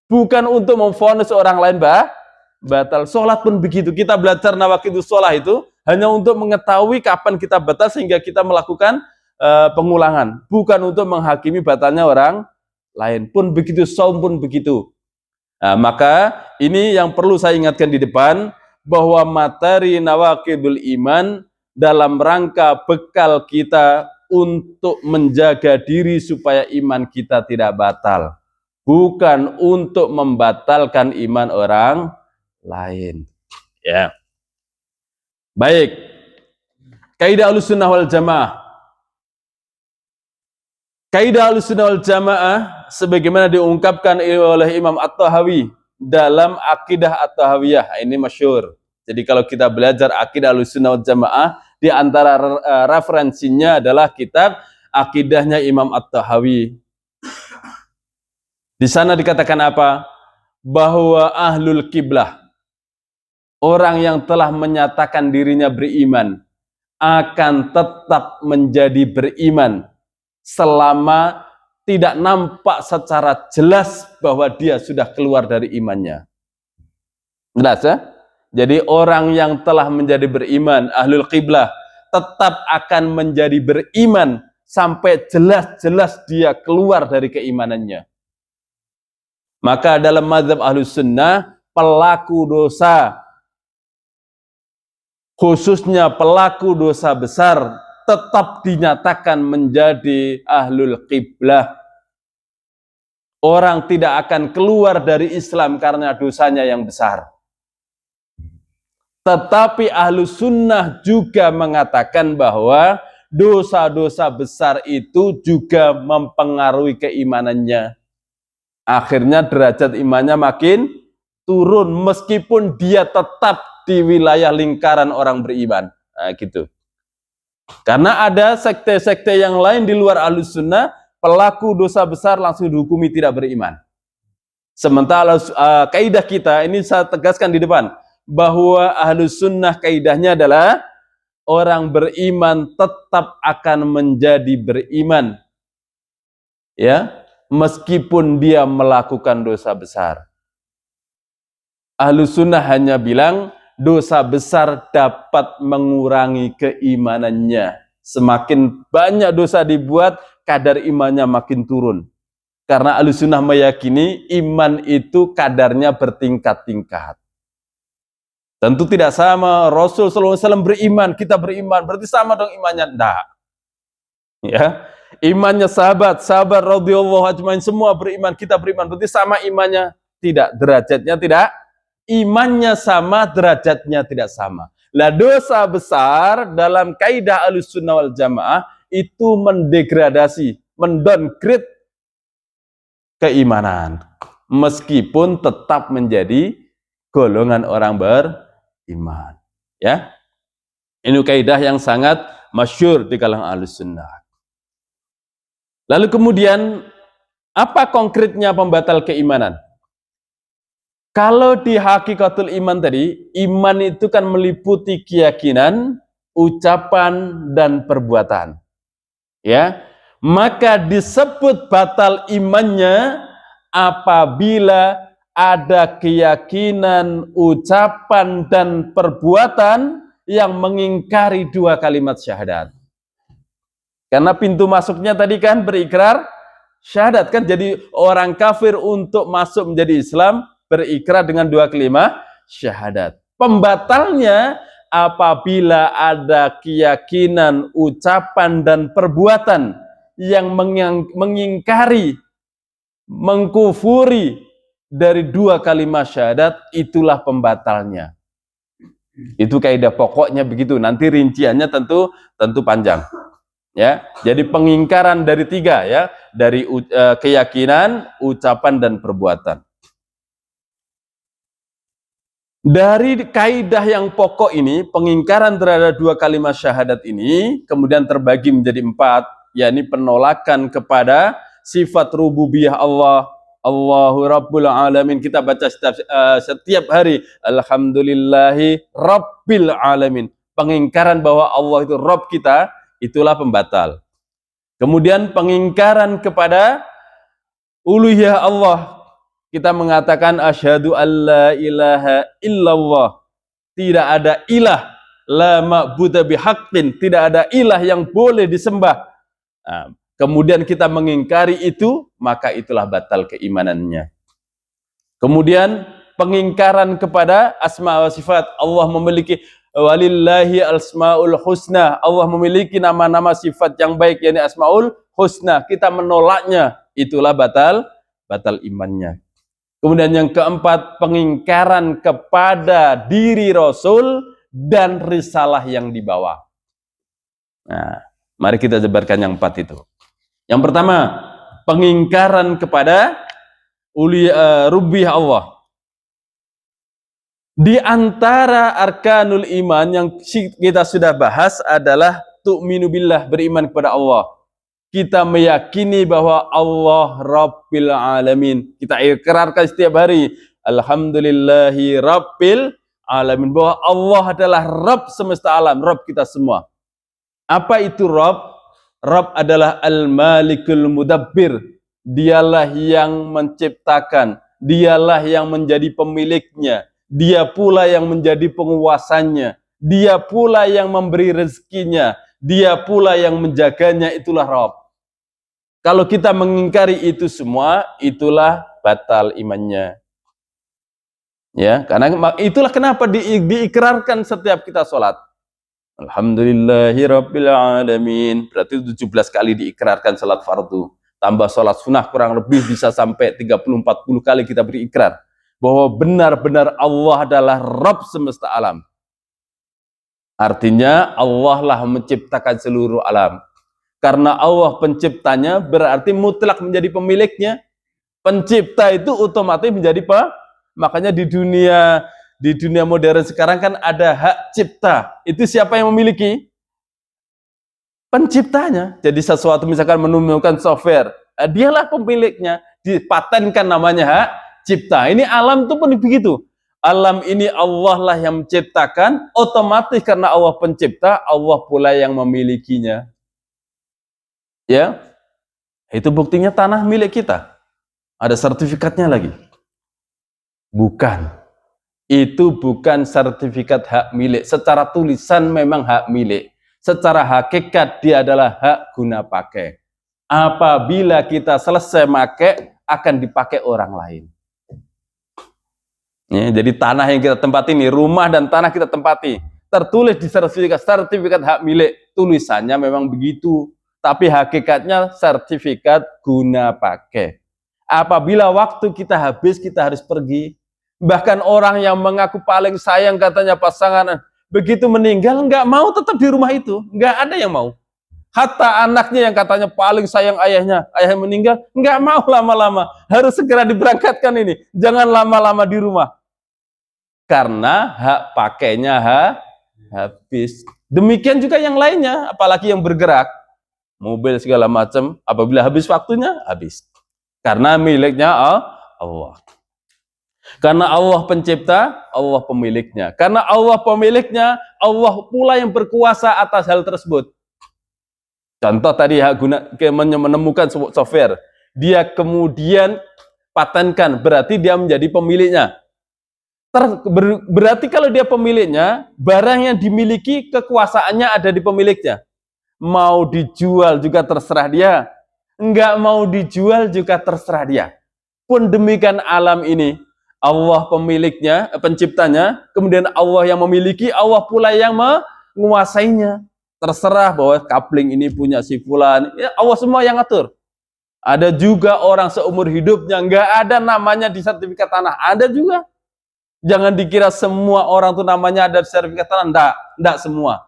S1: bukan untuk memvonis orang lain batal. Sholat pun begitu. Kita belajar nawaqidus sholat itu hanya untuk mengetahui kapan kita batal sehingga kita melakukan pengulangan. Bukan untuk menghakimi batalnya orang lain. Pun begitu, saum pun begitu. Nah, maka ini yang perlu saya ingatkan di depan, bahwa materi nawaqidul iman dalam rangka bekal kita untuk menjaga diri supaya iman kita tidak batal. Bukan untuk membatalkan iman orang lain. Ya. Baik. Kaidah Ahlussunnah wal Jamaah. Kaidah Ahlussunnah wal Jamaah sebagaimana diungkapkan oleh Imam At-Tahawi dalam Aqidah At-Tahawiyah. Ini masyhur. Jadi kalau kita belajar Aqidah Ahlussunnah wal Jamaah, di antara referensinya adalah kitab Aqidahnya Imam At-Tahawi. Di sana dikatakan apa? Bahwa ahlul kiblah, orang yang telah menyatakan dirinya beriman, akan tetap menjadi beriman selama tidak nampak secara jelas bahwa dia sudah keluar dari imannya. Jelas ya? Jadi orang yang telah menjadi beriman, ahlul qiblah, tetap akan menjadi beriman sampai jelas-jelas dia keluar dari keimanannya. Maka dalam mazhab Ahlus Sunnah, pelaku dosa, khususnya pelaku dosa besar, tetap dinyatakan menjadi ahlul qiblah. Orang tidak akan keluar dari Islam karena dosanya yang besar. Tetapi Ahlus Sunnah juga mengatakan bahwa dosa-dosa besar itu juga mempengaruhi keimanannya. Akhirnya derajat imannya makin turun meskipun dia tetap di wilayah lingkaran orang beriman. Nah, gitu. Karena ada sekte-sekte yang lain di luar Ahlus Sunnah, pelaku dosa besar langsung dihukumi tidak beriman. Sementara kaidah kita, ini saya tegaskan di depan, bahwa Ahlus Sunnah kaidahnya adalah orang beriman tetap akan menjadi beriman, ya, meskipun dia melakukan dosa besar. Ahlus Sunnah hanya bilang dosa besar dapat mengurangi keimanannya. Semakin banyak dosa dibuat, kadar imannya makin turun. Karena Ahlus Sunnah meyakini iman itu kadarnya bertingkat-tingkat. Tentu tidak sama Rasul SAW beriman, kita beriman, berarti sama dong imannya. Tidak. Ya, imannya sahabat radhiyallahu ajmain semua beriman, kita beriman, berarti sama imannya. Tidak, derajatnya tidak. Imannya sama, derajatnya tidak sama. Lah dosa besar dalam kaidah Ahlus Sunnah wal Jamaah itu mendegradasi, mendowngrade keimanan, meskipun tetap menjadi golongan orang beriman. Ya, ini kaidah yang sangat masyhur di kalangan Ahlus Sunnah. Lalu kemudian apa konkretnya pembatal keimanan? Kalau di hakikatul iman tadi, iman itu kan meliputi keyakinan, ucapan, dan perbuatan. Ya, maka disebut batal imannya apabila ada keyakinan, ucapan, dan perbuatan yang mengingkari dua kalimat syahadat. Karena pintu masuknya tadi kan berikrar syahadat, kan jadi orang kafir untuk masuk menjadi Islam berikrar dengan dua kalimat syahadat. Pembatalnya apabila ada keyakinan, ucapan, dan perbuatan yang mengingkari, mengkufuri dari dua kalimat syahadat, itulah pembatalnya. Itu kaidah pokoknya begitu. Nanti rinciannya tentu panjang. Ya, jadi pengingkaran dari tiga, ya, dari keyakinan, ucapan, dan perbuatan. Dari kaidah yang pokok ini, pengingkaran terhadap dua kalimat syahadat ini kemudian terbagi menjadi 4, yakni penolakan kepada sifat rububiyah Allah, Allahu Rabbul Alamin. Kita baca setiap hari, Alhamdulillahi Rabbil Alamin. Pengingkaran bahwa Allah itu Rabb kita, itulah pembatal. Kemudian pengingkaran kepada uluhiyah Allah. Kita mengatakan asyhadu alla ilaha illallah. Tidak ada ilah, la ma'budu bihaqqin, tidak ada ilah yang boleh disembah. Nah, kemudian kita mengingkari itu, maka itulah batal keimanannya. Kemudian pengingkaran kepada asma wa sifat. Allah memiliki walillahi asmaul husna. Allah memiliki nama-nama sifat yang baik, yakni asmaul husna. Kita menolaknya, itulah batal imannya. Kemudian yang keempat, pengingkaran kepada diri Rasul dan risalah yang dibawa. Nah, mari kita jabarkan yang 4 itu. Yang pertama, pengingkaran kepada rububiyah Allah. Di antara arkanul iman yang kita sudah bahas adalah tu'minu billah, beriman kepada Allah. Kita meyakini bahwa Allah Rabbil Alamin. Kita ikrarkan setiap hari, Alhamdulillahi Rabbil Alamin, bahwa Allah adalah Rabb semesta alam, Rabb kita semua. Apa itu Rabb? Rabb adalah Al-Malikul Mudabbir. Dialah yang menciptakan, dialah yang menjadi pemiliknya, dia pula yang menjadi penguasanya, dia pula yang memberi rezekinya, dia pula yang menjaganya, itulah Rabb. Kalau kita mengingkari itu semua, itulah batal imannya. Ya, karena itulah kenapa diikrarkan setiap kita sholat. Alhamdulillahirabbil alamin. Berarti 17 kali diikrarkan sholat fardu. Tambah sholat sunnah kurang lebih bisa sampai 30-40 kali kita berikrar bahwa benar-benar Allah adalah Rabb semesta alam. Artinya Allah lah menciptakan seluruh alam. Karena Allah penciptanya berarti mutlak menjadi pemiliknya. Pencipta itu otomatis menjadi makanya di dunia modern sekarang kan ada hak cipta. Itu siapa yang memiliki? Penciptanya. Jadi sesuatu misalkan menemukan software, dialah pemiliknya, dipatenkan namanya hak cipta. Ini alam itu pun begitu. Alam ini Allah lah yang menciptakan, otomatis karena Allah pencipta, Allah pula yang memilikinya. Ya, itu buktinya tanah milik kita. Ada sertifikatnya lagi. Bukan. Itu bukan sertifikat hak milik. Secara tulisan memang hak milik. Secara hakikat dia adalah hak guna pakai. Apabila kita selesai pakai, akan dipakai orang lain. Ya, jadi tanah yang kita tempati ini, rumah dan tanah kita tempati, tertulis di sertifikat hak milik. Tulisannya memang begitu, tapi hakikatnya sertifikat guna pakai. Apabila waktu kita habis, kita harus pergi. Bahkan orang yang mengaku paling sayang katanya pasangan, begitu meninggal nggak mau tetap di rumah itu, nggak ada yang mau. Hatta anaknya yang katanya paling sayang ayahnya meninggal, nggak mau lama-lama, harus segera diberangkatkan ini, jangan lama-lama di rumah. Karena hak pakainya habis. Demikian juga yang lainnya, apalagi yang bergerak, mobil segala macam, apabila habis waktunya, habis. Karena miliknya Allah. Karena Allah pencipta, Allah pemiliknya. Karena Allah pemiliknya, Allah pula yang berkuasa atas hal tersebut. Contoh tadi menemukan software, dia kemudian patenkan, berarti dia menjadi pemiliknya. Berarti kalau dia pemiliknya, barang yang dimiliki kekuasaannya ada di pemiliknya. Mau dijual juga terserah dia, enggak mau dijual juga terserah dia. Pun demikian alam ini, Allah pemiliknya, penciptanya, kemudian Allah yang memiliki, Allah pula yang menguasainya. Terserah bahwa kapling ini punya si fulan, ya Allah semua yang ngatur. Ada juga orang seumur hidupnya enggak ada namanya di sertifikat tanah, ada juga. Jangan dikira semua orang tuh namanya ada sertifikat tanah, enggak semua.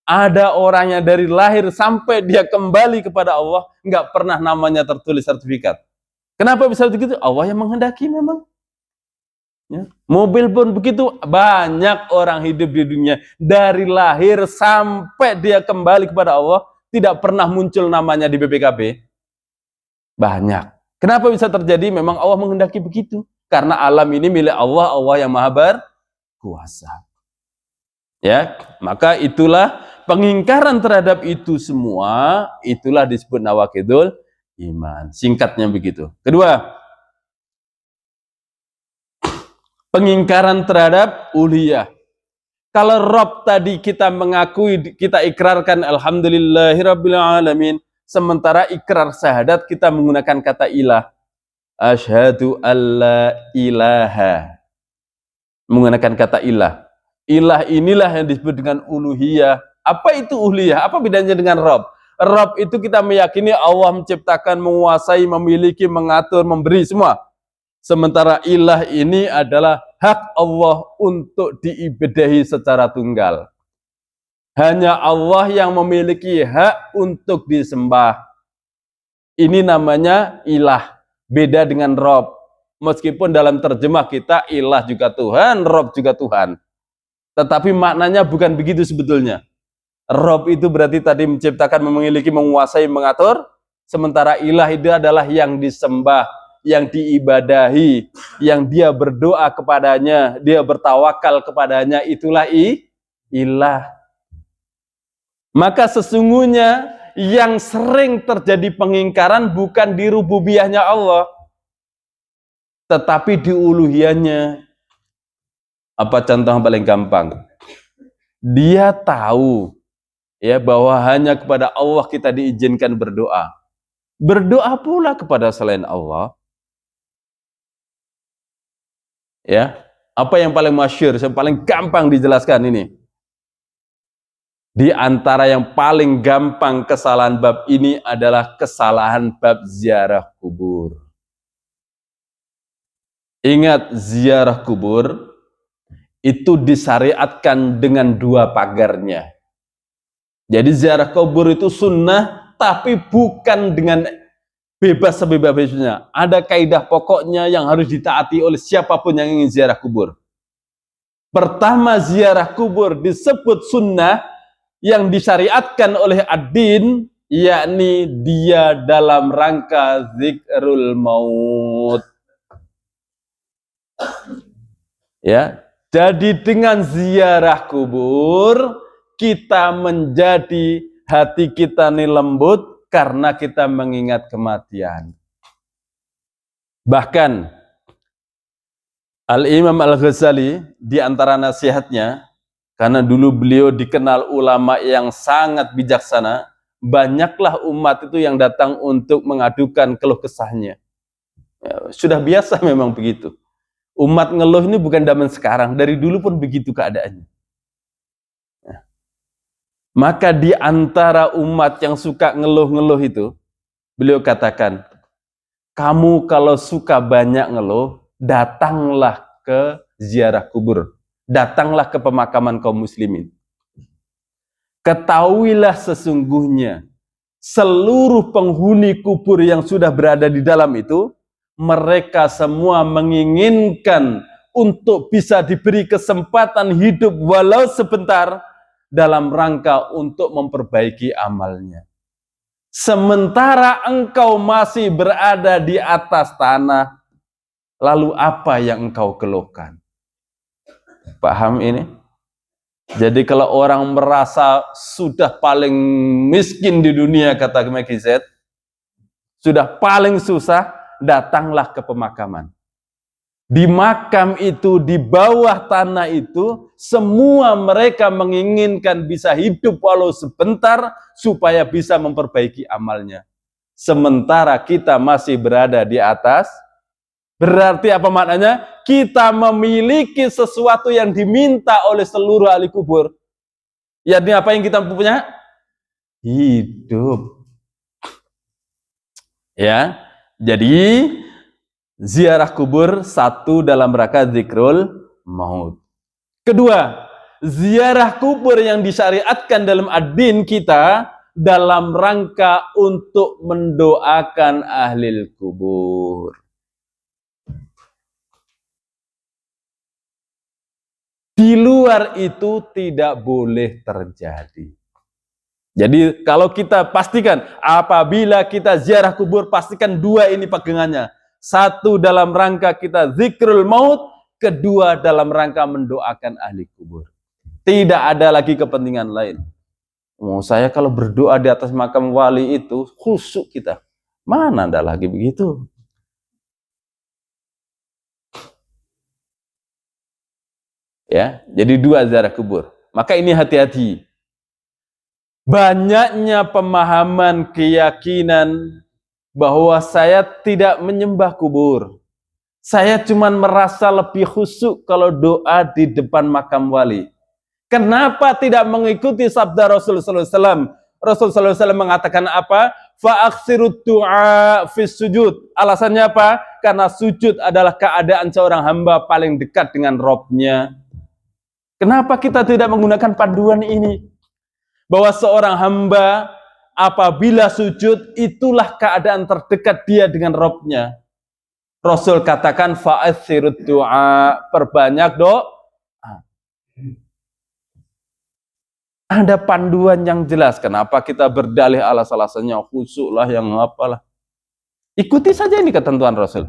S1: Ada orang yang dari lahir sampai dia kembali kepada Allah, enggak pernah namanya tertulis sertifikat. Kenapa bisa begitu? Allah yang menghendaki memang. Ya. Mobil pun begitu, banyak orang hidup di dunia dari lahir sampai dia kembali kepada Allah, tidak pernah muncul namanya di BPKB. Banyak. Kenapa bisa terjadi? Memang Allah menghendaki begitu. Karena alam ini milik Allah, Allah yang maha berkuasa. Ya, maka itulah pengingkaran terhadap itu semua, itulah disebut nawaqidul iman. Singkatnya begitu. Kedua, pengingkaran terhadap uluhiyah. Kalau Rabb tadi kita mengakui, kita ikrarkan alhamdulillahirabbil alamin, sementara ikrar syahadat kita menggunakan kata ilah. Asyhadu alla ilaha. Menggunakan kata ilah. Ilah inilah yang disebut dengan uluhiyah. Apa itu uluhiyah? Apa bedanya dengan Rabb? Rabb itu kita meyakini Allah menciptakan, menguasai, memiliki, mengatur, memberi semua. Sementara ilah ini adalah hak Allah untuk diibadahi secara tunggal. Hanya Allah yang memiliki hak untuk disembah. Ini namanya ilah. Beda dengan Rabb. Meskipun dalam terjemah kita ilah juga Tuhan, Rabb juga Tuhan. Tetapi maknanya bukan begitu sebetulnya. Rabb itu berarti tadi menciptakan, memiliki, menguasai, mengatur. Sementara ilah itu adalah yang disembah, yang diibadahi, yang dia berdoa kepadanya, dia bertawakal kepadanya, itulah ilah. Maka sesungguhnya yang sering terjadi pengingkaran bukan di rububiyahnya Allah, tetapi di uluhiyahnya. Apa contoh yang paling gampang? Dia tahu ya bahwa hanya kepada Allah kita diizinkan berdoa. Berdoa pula kepada selain Allah. Ya, apa yang paling masyhur, yang paling gampang dijelaskan ini? Di antara yang paling gampang kesalahan bab ini adalah kesalahan bab ziarah kubur. Ingat ziarah kubur itu disyariatkan dengan dua pagarnya. Jadi ziarah kubur itu sunnah, tapi bukan dengan bebas sebebas-bebasnya. Ada kaidah pokoknya yang harus ditaati oleh siapapun yang ingin ziarah kubur. Pertama, ziarah kubur disebut sunnah yang disyariatkan oleh ad-din, yakni dia dalam rangka zikrul maut. Ya, jadi dengan ziarah kubur kita menjadi hati kita ini lembut karena kita mengingat kematian. Bahkan Al-Imam Al-Ghazali di antara nasihatnya, karena dulu beliau dikenal ulama yang sangat bijaksana, banyaklah umat itu yang datang untuk mengadukan keluh kesahnya. Ya, sudah biasa memang begitu. Umat ngeluh ini bukan zaman sekarang, dari dulu pun begitu keadaannya. Ya. Maka di antara umat yang suka ngeluh-ngeluh itu, beliau katakan, kamu kalau suka banyak ngeluh, datanglah ke ziarah kubur. Datanglah ke pemakaman kaum muslimin. Ketahuilah sesungguhnya, seluruh penghuni kubur yang sudah berada di dalam itu, mereka semua menginginkan untuk bisa diberi kesempatan hidup walau sebentar dalam rangka untuk memperbaiki amalnya. Sementara engkau masih berada di atas tanah, lalu apa yang engkau keluhkan? Paham ini? Jadi kalau orang merasa sudah paling miskin di dunia, kata Meki Z, sudah paling susah, datanglah ke pemakaman. Di makam itu, di bawah tanah itu, semua mereka menginginkan bisa hidup walau sebentar supaya bisa memperbaiki amalnya. Sementara kita masih berada di atas, berarti apa maknanya? Kita memiliki sesuatu yang diminta oleh seluruh ahli kubur. Yakni apa yang kita punya? Hidup. Ya, jadi ziarah kubur satu dalam rangka zikrul maut. Kedua, ziarah kubur yang disyariatkan dalam ad-din kita dalam rangka untuk mendoakan ahli kubur. Di luar itu tidak boleh terjadi. Jadi kalau kita pastikan, apabila kita ziarah kubur, pastikan dua ini pegangannya. Satu dalam rangka kita zikrul maut, kedua dalam rangka mendoakan ahli kubur. Tidak ada lagi kepentingan lain. Saya kalau berdoa di atas makam wali itu, khusyuk kita. Mana ada lagi begitu? Ya, jadi dua ziarah kubur. Maka ini hati-hati. Banyaknya pemahaman keyakinan bahwa saya tidak menyembah kubur. Saya cuma merasa lebih khusyuk kalau doa di depan makam wali. Kenapa tidak mengikuti sabda Rasulullah SAW? Rasulullah SAW mengatakan apa? Fa'aksirut du'a fis sujud. Alasannya apa? Karena sujud adalah keadaan seorang hamba paling dekat dengan Robnya. Kenapa kita tidak menggunakan panduan ini? Bahwa seorang hamba apabila sujud, itulah keadaan terdekat dia dengan Robnya. Rasul katakan fa'aksirut du'a, perbanyak doa. Ada panduan yang jelas. Kenapa kita berdalih alas-alasannya khusyuk lah yang apalah. Ikuti saja ini ketentuan Rasul.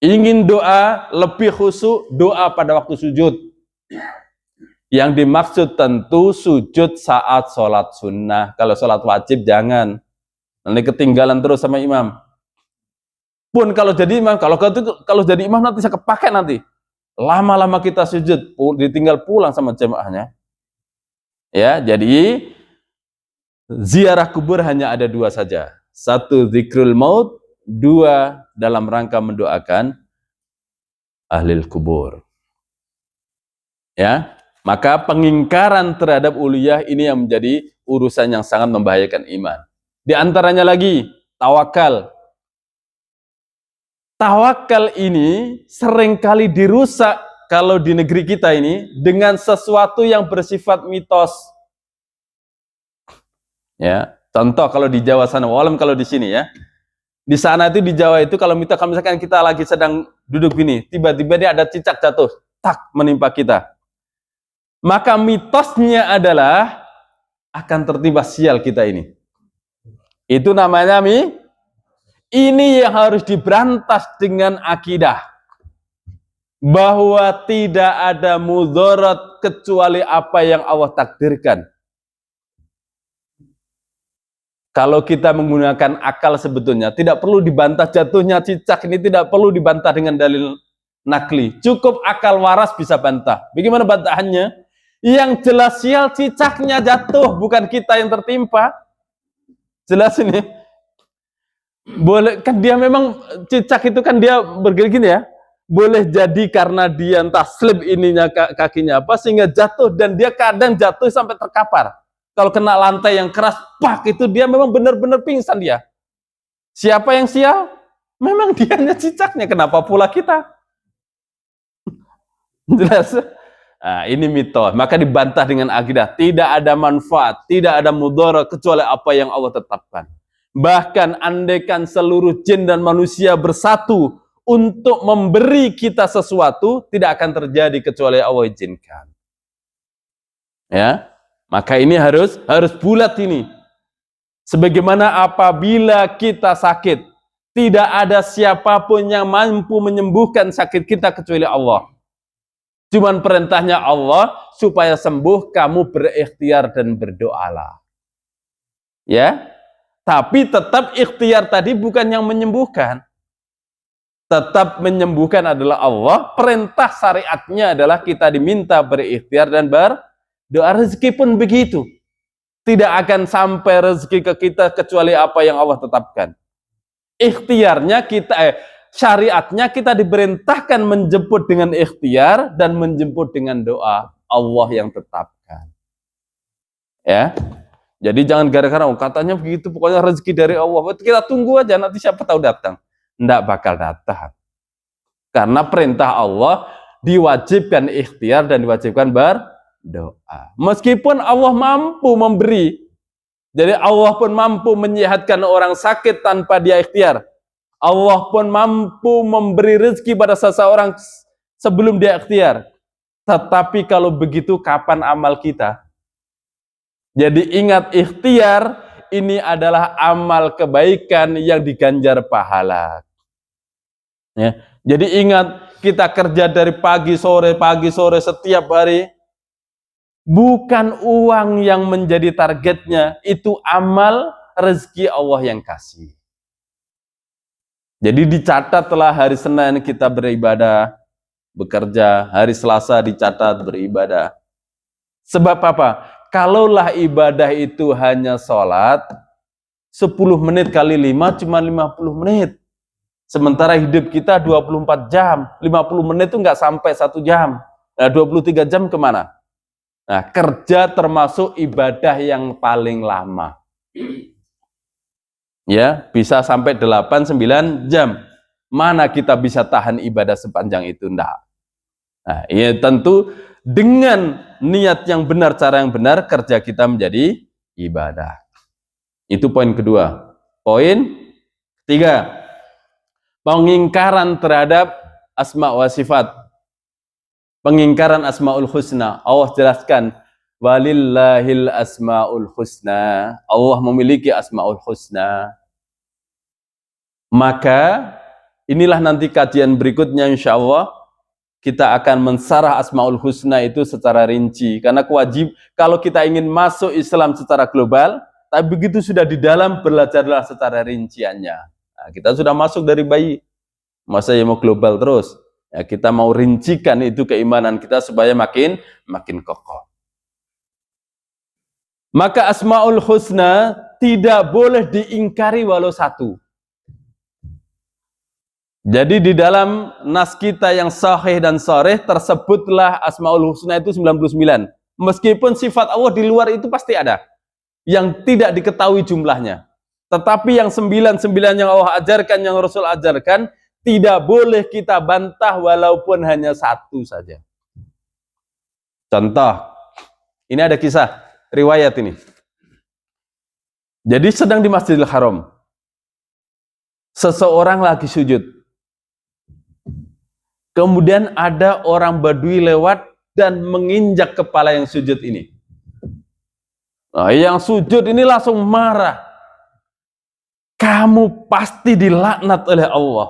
S1: Ingin doa lebih khusyuk, doa pada waktu sujud. Yang dimaksud tentu sujud saat sholat sunnah. Kalau sholat wajib jangan. Nanti ketinggalan terus sama imam. Pun kalau jadi imam, kalau jadi imam nanti saya kepake nanti. Lama-lama kita sujud, ditinggal pulang sama jemaahnya. Ya, jadi ziarah kubur hanya ada dua saja. Satu zikrul maut, dua dalam rangka mendoakan ahli kubur. Ya, maka pengingkaran terhadap uluhiyah ini yang menjadi urusan yang sangat membahayakan iman. Di antaranya lagi tawakal. Tawakal ini seringkali dirusak kalau di negeri kita ini dengan sesuatu yang bersifat mitos. Ya, contoh kalau di Jawa sana, walau kalau di sini ya. Di sana itu di Jawa itu kalau misalkan kita lagi sedang duduk gini, tiba-tiba dia ada cicak jatuh, tak menimpa kita. Maka mitosnya adalah akan tertimpa sial kita ini. Itu namanya ini yang harus diberantas dengan akidah. Bahwa tidak ada mudarat kecuali apa yang Allah takdirkan. Kalau kita menggunakan akal sebetulnya, tidak perlu dibantah jatuhnya cicak ini, tidak perlu dibantah dengan dalil nakli. Cukup akal waras bisa bantah. Bagaimana bantahannya? Yang jelas sial cicaknya jatuh, bukan kita yang tertimpa. Jelas ini. Boleh kan dia memang cicak itu kan dia bergini ya. Boleh jadi karena dia entah slip ininya kakinya apa sehingga jatuh, dan dia kadang jatuh sampai terkapar. Kalau kena lantai yang keras, pak, itu dia memang benar-benar pingsan dia. Siapa yang sial? Memang dianya cicaknya. Kenapa pula kita? Jelas. Nah, ini mitos. Maka dibantah dengan akidah. Tidak ada manfaat, tidak ada mudarat kecuali apa yang Allah tetapkan. Bahkan andaikan seluruh jin dan manusia bersatu untuk memberi kita sesuatu, tidak akan terjadi kecuali Allah izinkan. Ya. Maka ini harus bulat ini. Sebagaimana apabila kita sakit, tidak ada siapapun yang mampu menyembuhkan sakit kita kecuali Allah. Cuman perintahnya Allah supaya sembuh, kamu berikhtiar dan berdoalah. Ya. Tapi tetap ikhtiar tadi bukan yang menyembuhkan. Tetap menyembuhkan adalah Allah. Perintah syariatnya adalah kita diminta berikhtiar dan berdoa. Rezeki pun begitu. Tidak akan sampai rezeki ke kita kecuali apa yang Allah tetapkan. Ikhtiarnya kita, syariatnya kita diperintahkan menjemput dengan ikhtiar dan menjemput dengan doa. Allah yang tetapkan. Ya. Jadi jangan gara-gara katanya begitu, pokoknya rezeki dari Allah. Kita tunggu aja, nanti siapa tahu datang. Tidak bakal datang. Karena perintah Allah diwajibkan ikhtiar dan diwajibkan berdoa. Meskipun Allah mampu memberi. Jadi Allah pun mampu menyehatkan orang sakit tanpa dia ikhtiar. Allah pun mampu memberi rezeki pada seseorang sebelum dia ikhtiar. Tetapi kalau begitu kapan amal kita? Jadi ingat, ikhtiar ini adalah amal kebaikan yang diganjar pahala. Ya. Jadi ingat, kita kerja dari pagi sore setiap hari. Bukan uang yang menjadi targetnya, itu amal rezeki Allah yang kasih. Jadi dicatatlah hari Senin kita beribadah, bekerja, hari Selasa dicatat beribadah. Sebab apa? Kalaulah ibadah itu hanya sholat, 10 menit kali 5 cuma 50 menit. Sementara hidup kita 24 jam, 50 menit itu nggak sampai 1 jam. Nah, 23 jam kemana? Nah, kerja termasuk ibadah yang paling lama. Ya, bisa sampai 8-9 jam. Mana kita bisa tahan ibadah sepanjang itu? Enggak. Nah, ya tentu dengan niat yang benar, cara yang benar, kerja kita menjadi ibadah. Itu poin kedua. Poin ketiga, pengingkaran terhadap asma wa sifat. Pengingkaran asmaul husna. Allah jelaskan, walillahil asmaul husna. Allah memiliki asmaul husna. Maka inilah nanti kajian berikutnya, insya Allah kita akan mensarah asmaul husna itu secara rinci. Karena kalau kita ingin masuk Islam secara global, tapi begitu sudah di dalam, belajarlah secara rinciannya. Nah, kita sudah masuk dari bayi, masa ya mau global terus? Ya, kita mau rincikan itu keimanan kita supaya makin kokoh. Maka asmaul husna tidak boleh diingkari walau satu. Jadi di dalam nas kita yang sahih dan sharih tersebutlah asmaul husna itu 99. Meskipun sifat Allah di luar itu pasti ada yang tidak diketahui jumlahnya. Tetapi yang 99 yang Allah ajarkan, yang Rasul ajarkan, tidak boleh kita bantah walaupun hanya satu saja. Contoh, ini ada kisah riwayat ini. Jadi sedang di Masjidil Haram, seseorang lagi sujud. Kemudian ada orang Badui lewat dan menginjak kepala yang sujud ini. Nah, yang sujud ini langsung marah. Kamu pasti dilaknat oleh Allah.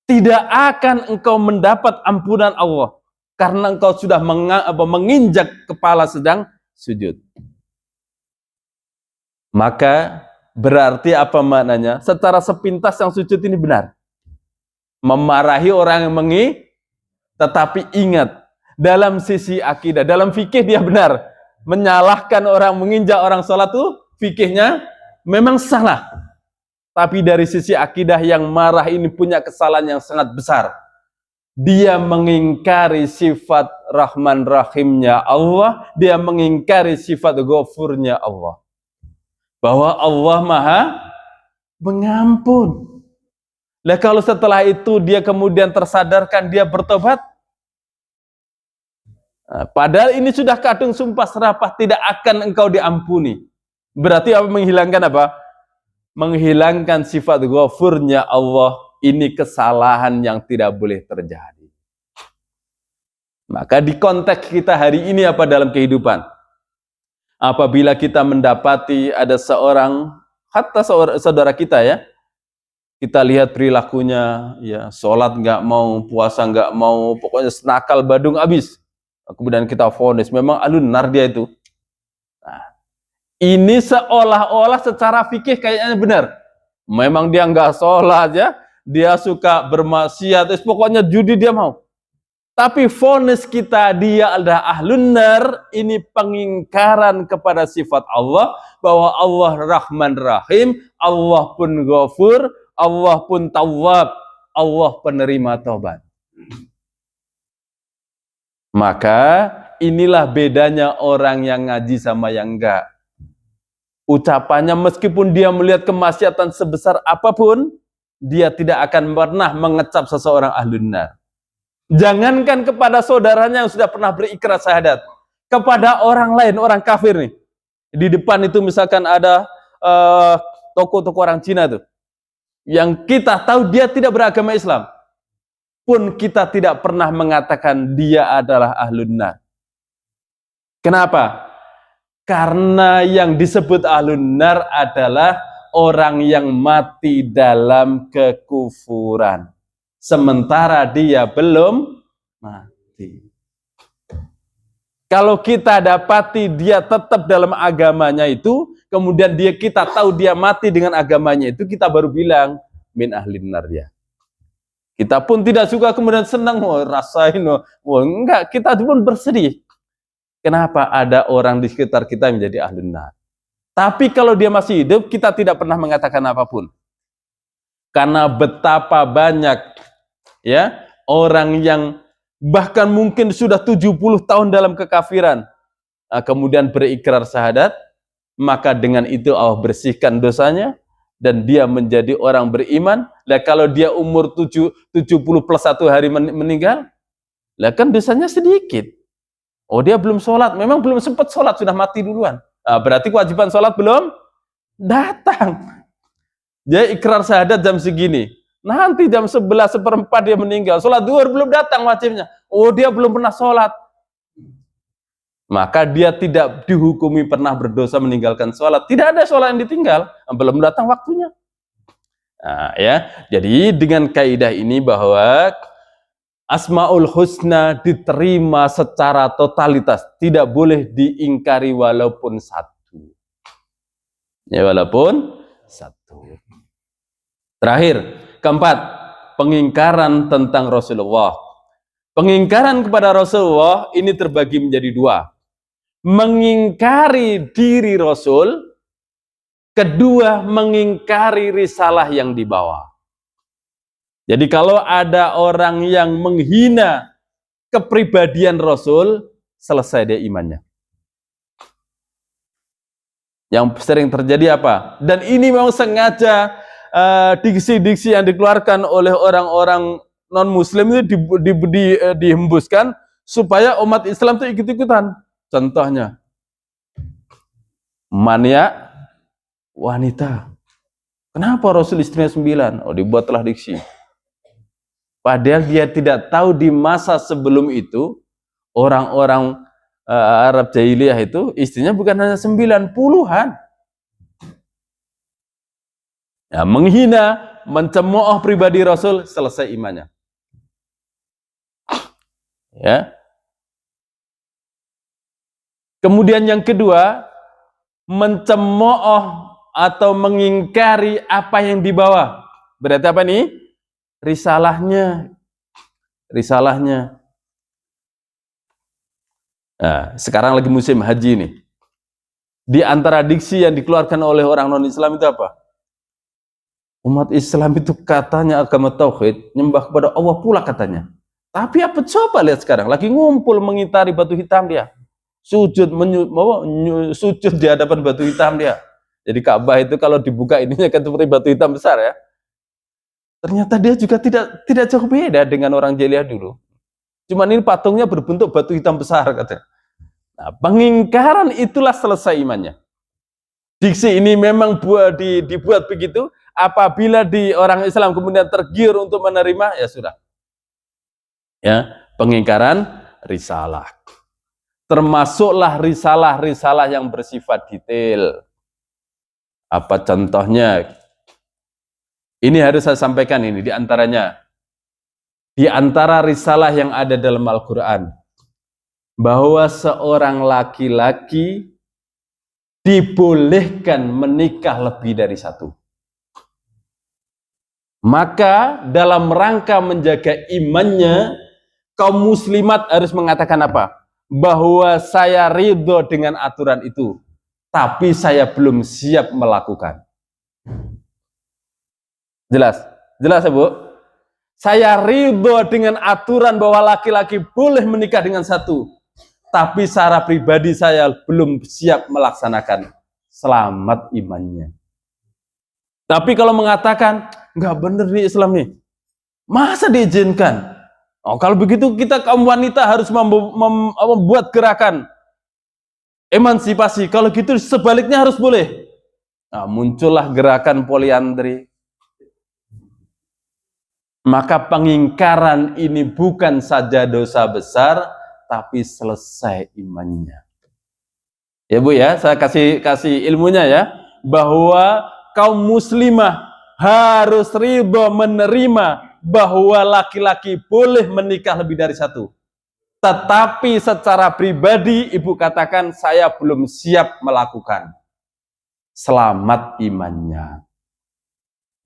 S1: Tidak akan engkau mendapat ampunan Allah karena engkau sudah menginjak kepala sedang sujud. Maka berarti apa maknanya? Secara sepintas yang sujud ini benar. Memarahi orang yang tetapi ingat, dalam sisi akidah, dalam fikih dia benar. Menyalahkan orang, menginjak orang sholat itu fikihnya memang salah. Tapi dari sisi akidah yang marah ini punya kesalahan yang sangat besar. Dia mengingkari sifat Rahman Rahimnya Allah, dia mengingkari sifat Ghafurnya Allah. Bahwa Allah Maha Mengampun. Nah, kalau setelah itu dia kemudian tersadarkan, dia bertobat, padahal ini sudah kadung sumpah serapah, tidak akan engkau diampuni. Berarti apa? Menghilangkan apa? Menghilangkan sifat Ghafurnya Allah. Ini kesalahan yang tidak boleh terjadi. Maka di konteks kita hari ini apa dalam kehidupan? Apabila kita mendapati ada seorang, hatta saudara kita ya, kita lihat perilakunya, ya sholat nggak mau, puasa nggak mau, pokoknya senakal badung abis. Kemudian kita vonis, memang alunar dia itu. Nah, ini seolah-olah secara fikih kayaknya benar. Memang dia nggak sholat ya, dia suka bermaksiat, pokoknya judi dia mau. Tapi vonis kita dia adalah ahlun nar, ini pengingkaran kepada sifat Allah, bahwa Allah Rahman Rahim, Allah pun Ghafur, Allah pun Tawwab, Allah penerima taubat. Maka inilah bedanya orang yang ngaji sama yang enggak. Ucapannya meskipun dia melihat kemaksiatan sebesar apapun, dia tidak akan pernah mengecap seseorang ahlun nar. Jangankan kepada saudaranya yang sudah pernah berikrar syahadat, kepada orang lain, orang kafir nih. Di depan itu misalkan ada toko-toko orang Cina tuh, yang kita tahu dia tidak beragama Islam, pun kita tidak pernah mengatakan dia adalah ahlun nar. Kenapa? Karena yang disebut ahlun nar adalah orang yang mati dalam kekufuran, sementara dia belum mati. Kalau kita dapati dia tetap dalam agamanya itu, kemudian kita tahu dia mati dengan agamanya itu, kita baru bilang min ahlin nar dia. Kita pun tidak suka kemudian senang, rasain, enggak, kita pun bersedih. Kenapa ada orang di sekitar kita menjadi ahlun nar? Tapi kalau dia masih hidup, kita tidak pernah mengatakan apapun. Karena betapa banyak ya orang yang bahkan mungkin sudah 70 tahun dalam kekafiran, kemudian berikrar syahadat, maka dengan itu Allah bersihkan dosanya dan dia menjadi orang beriman. Lah kalau dia umur 70 plus 1 hari meninggal, lah kan dosanya sedikit. Oh, dia belum sholat, memang belum sempat sholat, sudah mati duluan. Berarti kewajiban sholat belum datang. Dia ikrar syahadat jam segini, nanti jam 11:15 dia meninggal, sholat duhur belum datang wajibnya. Oh, dia belum pernah sholat. Maka dia tidak dihukumi pernah berdosa meninggalkan sholat. Tidak ada sholat yang ditinggal, belum datang waktunya. Nah, ya, jadi dengan kaidah ini bahwa Asmaul Husna diterima secara totalitas, tidak boleh diingkari walaupun satu. Ya, walaupun satu. Terakhir, keempat, pengingkaran tentang Rasulullah. Pengingkaran kepada Rasulullah ini terbagi menjadi dua. Mengingkari diri Rasul, kedua mengingkari risalah yang dibawa. Jadi kalau ada orang yang menghina kepribadian Rasul, selesai dia imannya. Yang sering terjadi apa? Dan ini memang sengaja diksi-diksi yang dikeluarkan oleh orang-orang non-muslim itu dihembuskan supaya umat Islam itu ikut-ikutan. Contohnya, mania wanita. Kenapa Rasul istrinya 9? Oh, dibuatlah diksi. Padahal dia tidak tahu di masa sebelum itu, orang-orang Arab jahiliyah itu istrinya bukan hanya 9, puluhan. Ya, menghina, mencemooh pribadi Rasul, selesai imannya. Ya. Kemudian yang kedua, mencemooh atau mengingkari apa yang dibawa. Berarti apa nih? Risalahnya. Nah, sekarang lagi musim haji nih. Di antara diksi yang dikeluarkan oleh orang non-Islam itu apa? Umat Islam itu katanya agama tauhid, nyembah kepada Allah pula katanya. Tapi apa coba lihat sekarang, lagi ngumpul mengitari batu hitam dia. Sujud sujud di hadapan batu hitam dia. Jadi Ka'bah itu kalau dibuka ininya kan seperti batu hitam besar ya. Ternyata dia juga tidak jauh beda dengan orang jahiliyah dulu. Cuman ini patungnya berbentuk batu hitam besar katanya. Nah, pengingkaran itulah selesai imannya. Diksi ini memang dibuat begitu. Apabila di orang Islam kemudian tergiur untuk menerima, ya sudah. Ya, pengingkaran risalah. Termasuklah risalah-risalah yang bersifat detail. Apa contohnya? Ini harus saya sampaikan ini di antaranya. Di antara risalah yang ada dalam Al-Qur'an, bahwa seorang laki-laki dibolehkan menikah lebih dari satu. Maka dalam rangka menjaga imannya, kaum muslimat harus mengatakan apa? Bahwa saya ridho dengan aturan itu, tapi saya belum siap melakukan. Jelas? Jelas ya Bu? Saya ridho dengan aturan bahwa laki-laki boleh menikah dengan satu, tapi secara pribadi saya belum siap melaksanakan. Selamat imannya. Tapi kalau mengatakan, nggak benar nih Islam nih, masa diizinkan? Oh, kalau begitu kita kaum wanita harus membuat gerakan emansipasi. Kalau gitu sebaliknya harus boleh. Nah, muncullah gerakan poliandri. Maka pengingkaran ini bukan saja dosa besar, tapi selesai imannya. Ya Bu ya, saya kasih ilmunya ya, bahwa kaum muslimah harus ridho menerima bahwa laki-laki boleh menikah lebih dari satu. Tetapi secara pribadi ibu katakan saya belum siap melakukan. Selamat imannya.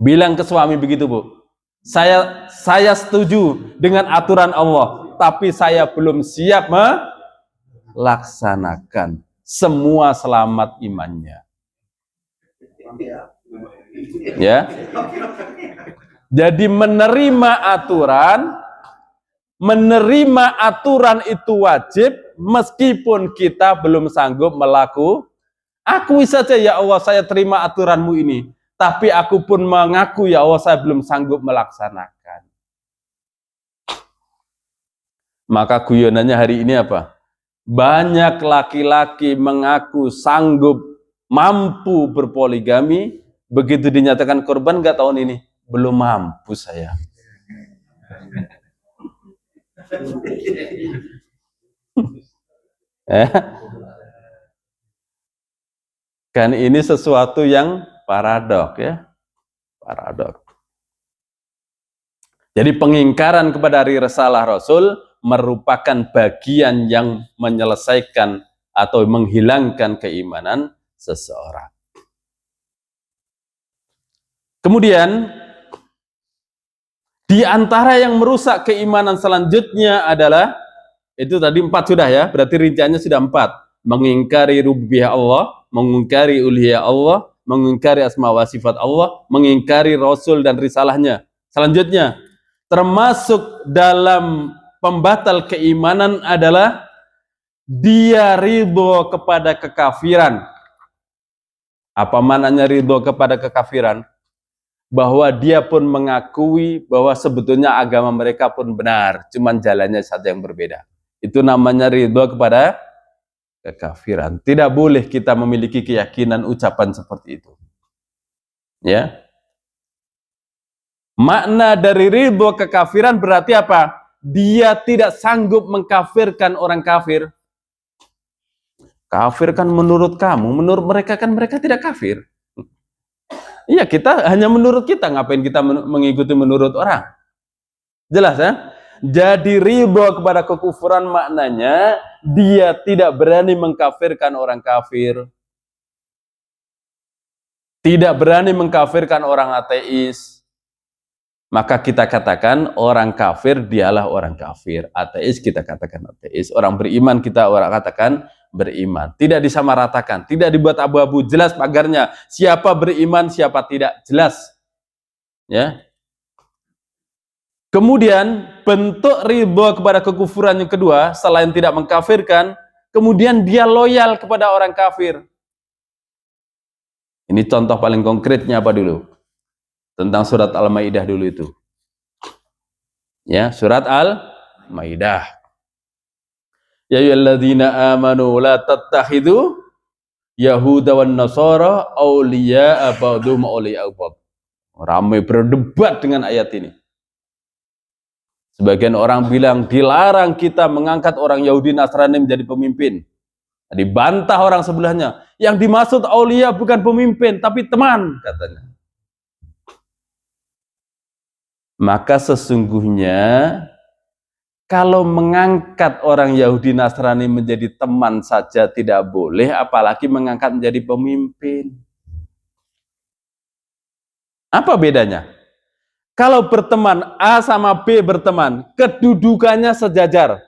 S1: Bilang ke suami begitu Bu. Saya setuju dengan aturan Allah, tapi saya belum siap melaksanakan. Semua selamat imannya. Ya. Jadi menerima aturan itu wajib meskipun kita belum sanggup melakukan. Akui saja ya Allah saya terima aturanmu ini, tapi aku pun mengaku ya Allah saya belum sanggup melaksanakan. Maka guyonannya hari ini apa? Banyak laki-laki mengaku sanggup mampu berpoligami, begitu dinyatakan korban nggak tahun ini? Belum mampu saya. Kan ini sesuatu yang paradok ya. Paradok. Jadi pengingkaran kepada risalah Rasul merupakan bagian yang menyelesaikan atau menghilangkan keimanan seseorang. Kemudian di antara yang merusak keimanan selanjutnya adalah, itu tadi 4 sudah ya, berarti rinciannya sudah 4. Mengingkari rububiyah Allah, mengingkari uluhiyah Allah, mengingkari asma wa sifat Allah, mengingkari Rasul dan risalahnya. Selanjutnya, termasuk dalam pembatal keimanan adalah dia ridho kepada kekafiran. Apa maknanya ridho kepada kekafiran? bahwa dia pun mengakui bahwa sebetulnya agama mereka pun benar, cuman jalannya saja yang berbeda. Itu namanya ridho kepada kekafiran. Tidak boleh kita memiliki keyakinan ucapan seperti itu. Ya. Makna dari ridho kekafiran berarti apa? Dia tidak sanggup mengkafirkan orang kafir. Kafir kan menurut kamu, menurut mereka kan mereka tidak kafir. Iya, kita hanya menurut kita, ngapain kita mengikuti menurut orang? Jelas ya? Jadi ridho kepada kekufuran maknanya dia tidak berani mengkafirkan orang kafir. Tidak berani mengkafirkan orang ateis. Maka kita katakan orang kafir dialah orang kafir. Ateis kita katakan ateis. Orang beriman kita orang katakan beriman. Tidak disamaratakan, tidak dibuat abu-abu, jelas pagarnya. Siapa beriman, siapa tidak, jelas. Ya. Kemudian bentuk ridho kepada kekufuran yang kedua, selain tidak mengkafirkan, kemudian dia loyal kepada orang kafir. Ini contoh paling konkretnya apa dulu? Tentang surat Al-Maidah dulu itu. Ya, surat Al-Maidah. Ya ayyuhalladzina amanu la tattakhidhu yahuda wan nasara awliya'a ba'dhum awliya'a ba'd. Ramai berdebat dengan ayat ini. Sebagian orang bilang dilarang kita mengangkat orang Yahudi Nasrani menjadi pemimpin. Dibantah orang sebelahnya. Yang dimaksud aulia bukan pemimpin, tapi teman, katanya. Maka sesungguhnya kalau mengangkat orang Yahudi Nasrani menjadi teman saja tidak boleh, apalagi mengangkat menjadi pemimpin. Apa bedanya? Kalau berteman, A sama B berteman, kedudukannya sejajar,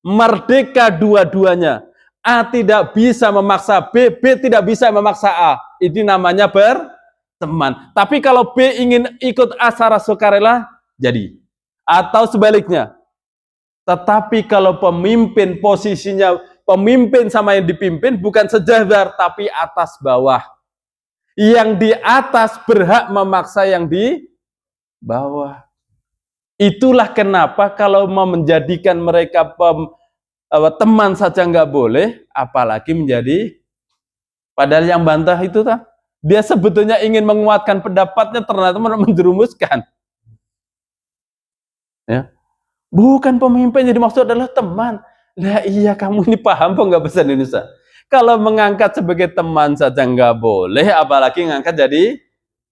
S1: merdeka dua-duanya. A tidak bisa memaksa B, B tidak bisa memaksa A. Ini namanya berteman. Tapi kalau B ingin ikut A secara sukarela, jadi. Atau sebaliknya. Tetapi kalau pemimpin posisinya, pemimpin sama yang dipimpin bukan sejajar, tapi atas bawah. Yang di atas berhak memaksa yang di bawah. Itulah kenapa kalau mau menjadikan mereka teman saja nggak boleh, apalagi menjadi. Padahal yang bantah itu dia sebetulnya ingin menguatkan pendapatnya, ternyata menjerumuskan. Ya. Bukan pemimpin, jadi maksud adalah teman. Lah iya, kamu ini paham kok nggak bahasa Indonesia? Kalau mengangkat sebagai teman saja nggak boleh, apalagi ngangkat jadi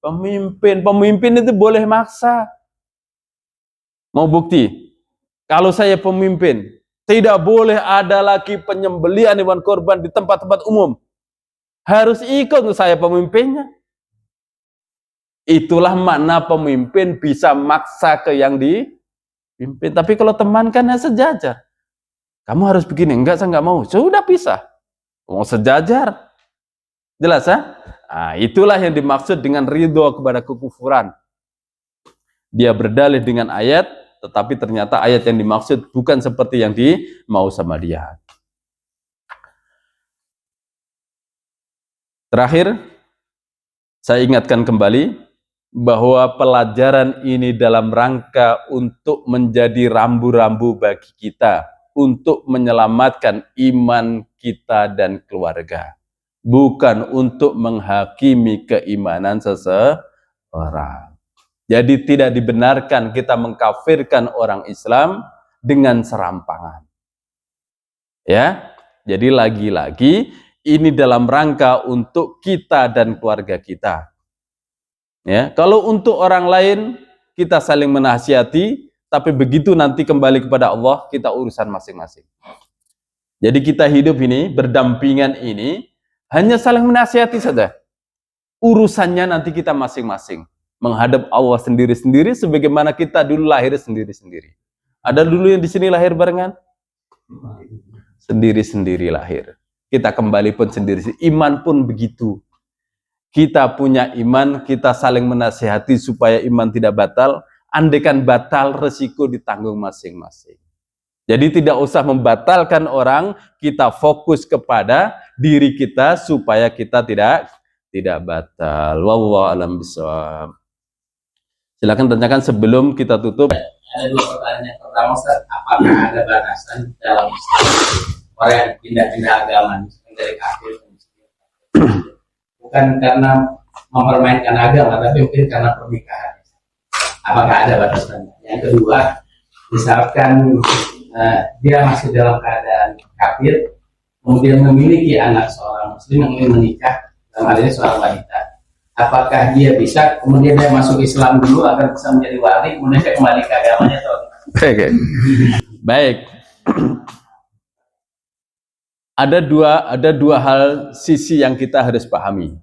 S1: pemimpin. Pemimpin itu boleh maksa. Mau bukti? Kalau saya pemimpin, tidak boleh ada lagi penyembelihan hewan korban di tempat-tempat umum. Harus ikut saya pemimpinnya. Itulah makna pemimpin bisa maksa ke yang dipimpin. Tapi kalau teman kan sejajar. Kamu harus begini, enggak saya enggak mau. Sudah pisah. Mau sejajar. Jelas ya? Nah, itulah yang dimaksud dengan ridho kepada kekufuran. Dia berdalih dengan ayat, tetapi ternyata ayat yang dimaksud bukan seperti yang dimau sama dia. Terakhir, saya ingatkan kembali bahwa pelajaran ini dalam rangka untuk menjadi rambu-rambu bagi kita, untuk menyelamatkan iman kita dan keluarga, bukan untuk menghakimi keimanan seseorang. Jadi tidak dibenarkan kita mengkafirkan orang Islam dengan serampangan. Ya, jadi lagi-lagi ini dalam rangka untuk kita dan keluarga kita. Ya, kalau untuk orang lain kita saling menasihati, tapi begitu nanti kembali kepada Allah, kita urusan masing-masing. Jadi kita hidup ini, berdampingan ini, hanya saling menasihati saja. Urusannya nanti kita masing-masing. Menghadap Allah sendiri-sendiri, sebagaimana kita dulu lahir sendiri-sendiri. Ada dulu yang di sini lahir barengan? Sendiri-sendiri lahir. Kita kembali pun sendiri. Iman pun begitu. Kita punya iman, kita saling menasihati supaya iman tidak batal. Andaikan batal, resiko ditanggung masing-masing. Jadi tidak usah membatalkan orang, kita fokus kepada diri kita supaya kita tidak batal. Wallahu a'lam bishawab. Silakan tanyakan sebelum kita tutup.
S2: Ada dua pertanyaan. Yang pertama, Ustaz, apakah ada batasan dalam Islam orang yang pindah-pindah agama dari kafir ke Muslim? Bukan karena mempermainkan agama, tapi mungkin karena pernikahan. Apakah ada batasannya? Yang kedua, misalkan dia masih dalam keadaan kafir, kemudian memiliki anak seorang Muslim yang ingin menikah, dalam hal ini seorang wanita. Apakah dia bisa kemudian dia masuk Islam dulu agar bisa menjadi wali, kemudian dia kembali ke agamanya atau?
S1: Oke. Baik. Ada dua hal sisi yang kita harus pahami.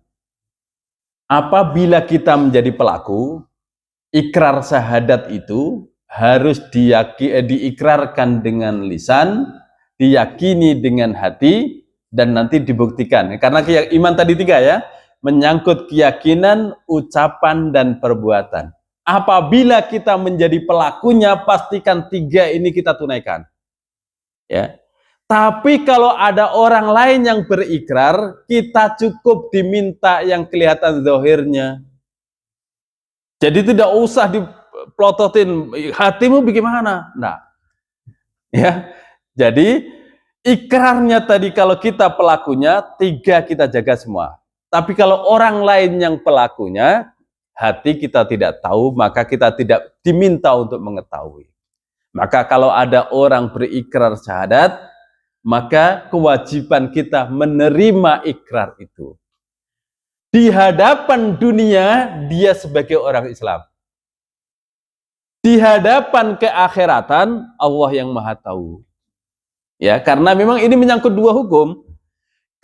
S1: Apabila kita menjadi pelaku, ikrar syahadat itu harus diikrarkan dengan lisan, diyakini dengan hati, dan nanti dibuktikan. Karena iman tadi tiga ya, menyangkut keyakinan, ucapan, dan perbuatan. Apabila kita menjadi pelakunya, pastikan tiga ini kita tunaikan. Ya. Tapi kalau ada orang lain yang berikrar, kita cukup diminta yang kelihatan zahirnya. Jadi tidak usah diplototin hatimu bagaimana. Nah, ya. Jadi ikrarnya tadi kalau kita pelakunya, tiga kita jaga semua. Tapi kalau orang lain yang pelakunya, hati kita tidak tahu, maka kita tidak diminta untuk mengetahui. Maka kalau ada orang berikrar syahadat, maka kewajiban kita menerima ikrar itu. Di hadapan dunia, dia sebagai orang Islam. Di hadapan keakhiratan, Allah yang Maha Tahu. Ya, karena memang ini menyangkut dua hukum.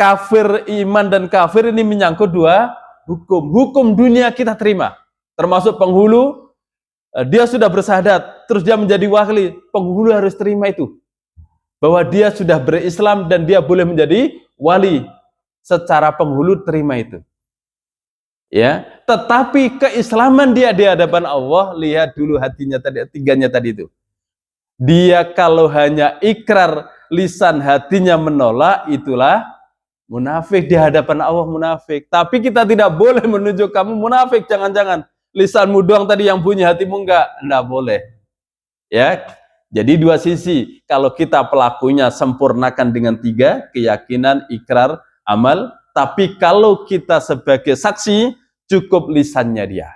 S1: Kafir, iman dan kafir ini menyangkut dua hukum. Hukum dunia kita terima, termasuk penghulu, dia sudah bersyahadat, terus dia menjadi wali, penghulu harus terima itu. Bahwa dia sudah berislam dan dia boleh menjadi wali. Secara penghulu terima itu. Ya, tetapi keislaman dia di hadapan Allah, lihat dulu hatinya tadi, tiganya tadi itu. Dia kalau hanya ikrar, lisan hatinya menolak, itulah munafik di hadapan Allah, munafik. Tapi kita tidak boleh menunjuk kamu munafik, jangan-jangan. Lisanmu doang tadi yang bunyi, hatimu enggak boleh. Ya, jadi dua sisi. Kalau kita pelakunya sempurnakan dengan tiga, keyakinan, ikrar, amal. Tapi kalau kita sebagai saksi, cukup lisannya dia.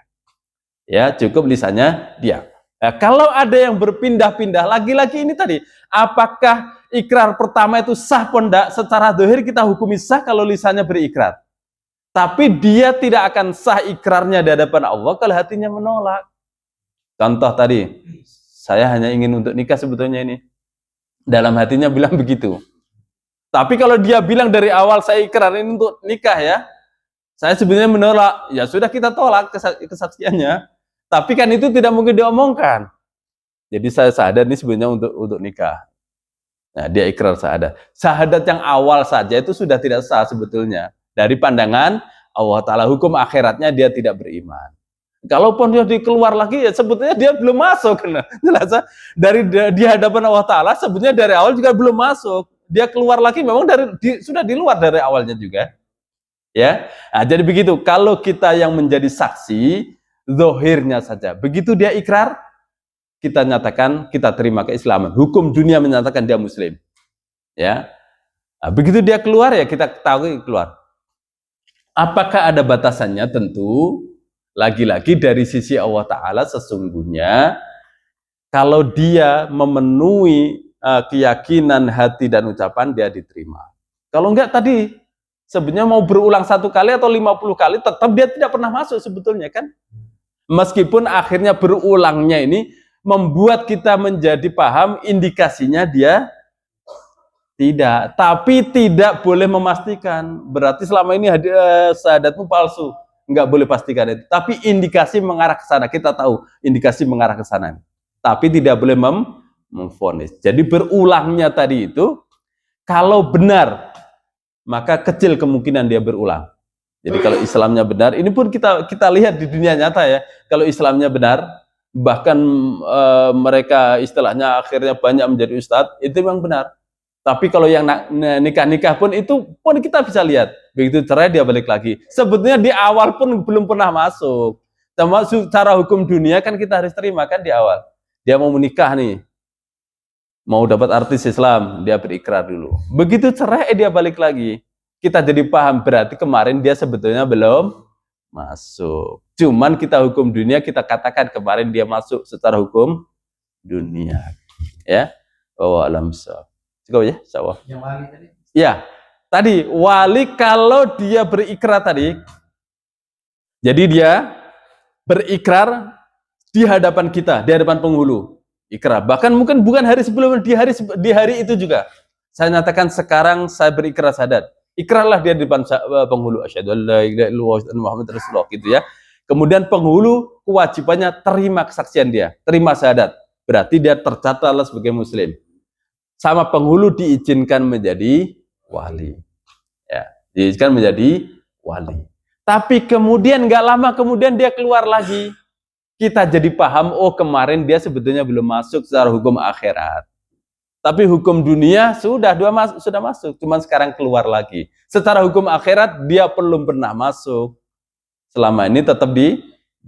S1: Ya, cukup lisannya dia. Nah, kalau ada yang berpindah-pindah, lagi-lagi ini tadi, apakah ikrar pertama itu sah pun enggak? Secara zahir kita hukumi sah kalau lisannya berikrar. Tapi dia tidak akan sah ikrarnya di hadapan Allah kalau hatinya menolak. Contoh tadi, saya hanya ingin untuk nikah sebetulnya ini. Dalam hatinya bilang begitu. Tapi kalau dia bilang dari awal saya ikrar ini untuk nikah ya, saya sebenarnya menolak. Ya sudah kita tolak kesaksiannya. Tapi kan itu tidak mungkin diomongkan. Jadi saya sadar ini sebenarnya untuk nikah. Nah, dia ikrar syahadat. Syahadat yang awal saja itu sudah tidak sah sebetulnya. Dari pandangan Allah Ta'ala, hukum akhiratnya dia tidak beriman. Kalaupun dia dikeluar lagi, ya sebetulnya dia belum masuk. Jelas, dari di hadapan Allah Ta'ala, sebetulnya dari awal juga belum masuk. Dia keluar lagi, memang sudah di luar dari awalnya juga. Ya, nah, jadi begitu. Kalau kita yang menjadi saksi, zahirnya saja. Begitu dia ikrar, kita nyatakan kita terima keislaman. Hukum dunia menyatakan dia muslim. Ya. Nah, begitu dia keluar ya kita tahu keluar. Apakah ada batasannya? Tentu lagi-lagi dari sisi Allah Ta'ala sesungguhnya kalau dia memenuhi keyakinan hati dan ucapan dia diterima. Kalau enggak tadi sebenarnya mau berulang 1 kali atau 50 kali tetap dia tidak pernah masuk sebetulnya kan. Meskipun akhirnya berulangnya ini membuat kita menjadi paham indikasinya dia tidak, tapi tidak boleh memastikan. Berarti selama ini syahadatmu palsu, nggak boleh pastikan itu. Tapi indikasi mengarah ke sana, kita tahu indikasi mengarah ke sana. Tapi tidak boleh memvonis. Jadi berulangnya tadi itu, kalau benar, maka kecil kemungkinan dia berulang. Jadi kalau Islamnya benar, ini pun kita lihat di dunia nyata ya. Kalau Islamnya benar, bahkan mereka istilahnya akhirnya banyak menjadi ustadz, itu memang benar. Tapi kalau yang nikah-nikah pun itu pun kita bisa lihat. Begitu cerai dia balik lagi. Sebetulnya di awal pun belum pernah masuk. Secara hukum dunia kan kita harus terima kan di awal. Dia mau menikah nih, mau dapat artis Islam, dia berikrar dulu. Begitu cerai dia balik lagi. Kita jadi paham berarti kemarin dia sebetulnya belum masuk. Cuman kita hukum dunia kita katakan kemarin dia masuk secara hukum dunia. Ya. Oh alam sah. Cukup ya, insyaallah.
S2: Yang wali tadi.
S1: Ya. Tadi wali kalau dia berikrar tadi, jadi dia berikrar di hadapan kita, di hadapan penghulu. Ikrar. Bahkan mungkin bukan hari sebelum, di hari itu juga. Saya nyatakan sekarang saya berikrar syahadat. Ikrarlah dia di depan penghulu. Asyhadu an la ilaha illallah wa Muhammad Rasulullah gitu ya. Kemudian penghulu kewajibannya terima kesaksian dia, terima syahadat. Berarti dia tercatat sebagai muslim. Sama penghulu diizinkan menjadi wali. Ya, diizinkan menjadi wali. Tapi kemudian nggak lama kemudian dia keluar lagi. Kita jadi paham, oh kemarin dia sebetulnya belum masuk secara hukum akhirat. Tapi hukum dunia sudah masuk, cuman sekarang keluar lagi. Secara hukum akhirat dia belum pernah masuk. Selama ini tetap di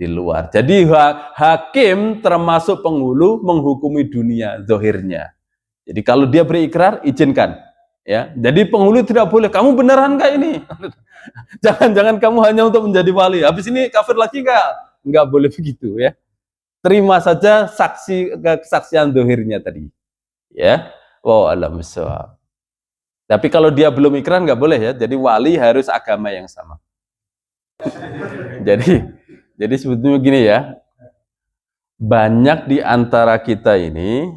S1: luar. Jadi hakim termasuk penghulu menghukumi dunia zahirnya. Jadi kalau dia berikrar, izinkan. Ya, jadi penghulu tidak boleh. Kamu beneran nggak ini? Jangan kamu hanya untuk menjadi wali. Habis ini kafir lagi nggak boleh begitu ya. Terima saja kesaksian zahirnya tadi. Ya, wow alam shawab. Tapi kalau dia belum ikrar nggak boleh ya. Jadi wali harus agama yang sama. jadi sebetulnya gini ya. Banyak di antara kita ini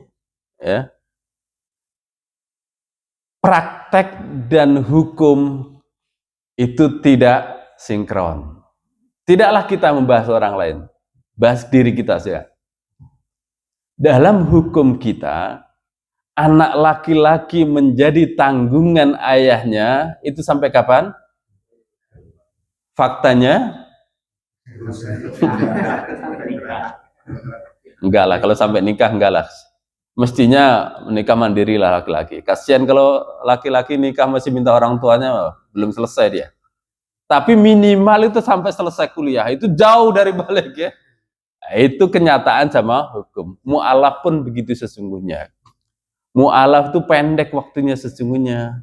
S1: ya, praktek dan hukum itu tidak sinkron. Tidaklah kita membahas orang lain, bahas diri kita saja. Dalam hukum kita, anak laki-laki menjadi tanggungan ayahnya itu sampai kapan? Faktanya? Enggak lah, kalau sampai nikah enggak lah. Mestinya menikah mandiri lah laki-laki. Kasihan kalau laki-laki nikah masih minta orang tuanya, belum selesai dia. Tapi minimal itu sampai selesai kuliah, itu jauh dari balik ya. Itu kenyataan sama hukum. Mu'alaf pun begitu sesungguhnya. Mu'alaf itu pendek waktunya sesungguhnya.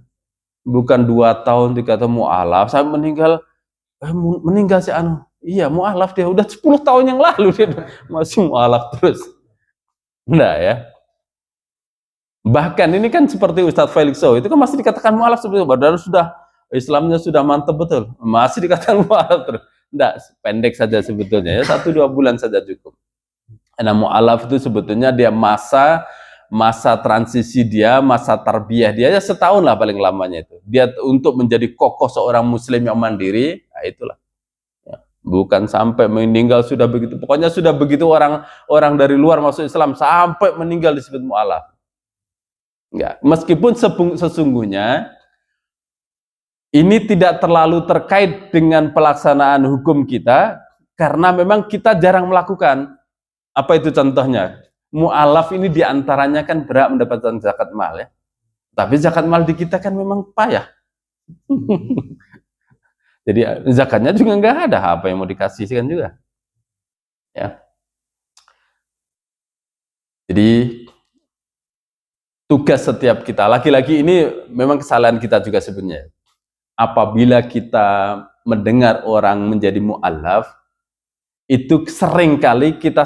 S1: Bukan 2 tahun, 3 tahun mu'alaf. Saya meninggal si anu. Iya, mu'alaf dia udah 10 tahun yang lalu dia masih mu'alaf terus. Enggak ya. Bahkan ini kan seperti Ustadz Felix Sow, itu kan masih dikatakan mu'alaf sebetulnya, padahal sudah Islamnya sudah mantap betul, masih dikatakan mu'alaf terus. Enggak, pendek saja sebetulnya ya, 1-2 bulan saja cukup. Karena mu'alaf itu sebetulnya dia masa transisi dia, masa tarbiyah dia ya setahun lah paling lamanya itu. Dia untuk menjadi kokoh seorang muslim yang mandiri, nah itulah. Ya, bukan sampai meninggal sudah begitu, pokoknya sudah begitu orang dari luar masuk Islam sampai meninggal disebut mu'alaf. Enggak, meskipun sesungguhnya ini tidak terlalu terkait dengan pelaksanaan hukum kita, karena memang kita jarang melakukan. Apa itu contohnya? Mu'alaf ini diantaranya kan berhak mendapatkan zakat mal ya. Tapi zakat mal di kita kan memang payah. Jadi zakatnya juga nggak ada, apa yang mau dikasihkan juga. Ya. Jadi tugas setiap kita, laki-laki ini memang kesalahan kita juga sebenarnya. Apabila kita mendengar orang menjadi mu'alaf, itu sering kali kita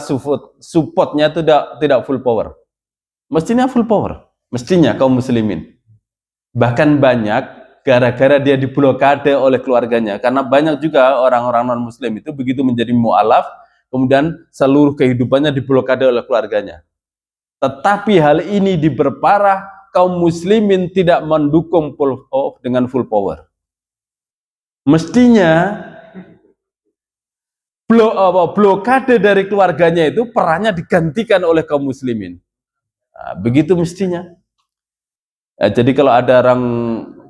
S1: supportnya itu tidak full power. Mestinya full power, mestinya kaum muslimin. Bahkan banyak gara-gara dia diblokade oleh keluarganya, karena banyak juga orang-orang non muslim itu begitu menjadi mu'alaf, kemudian seluruh kehidupannya diblokade oleh keluarganya. Tetapi hal ini diperparah, kaum muslimin tidak mendukung dengan full power. Mestinya blokade dari keluarganya itu perannya digantikan oleh kaum muslimin. Nah, begitu mestinya. Ya, jadi kalau ada orang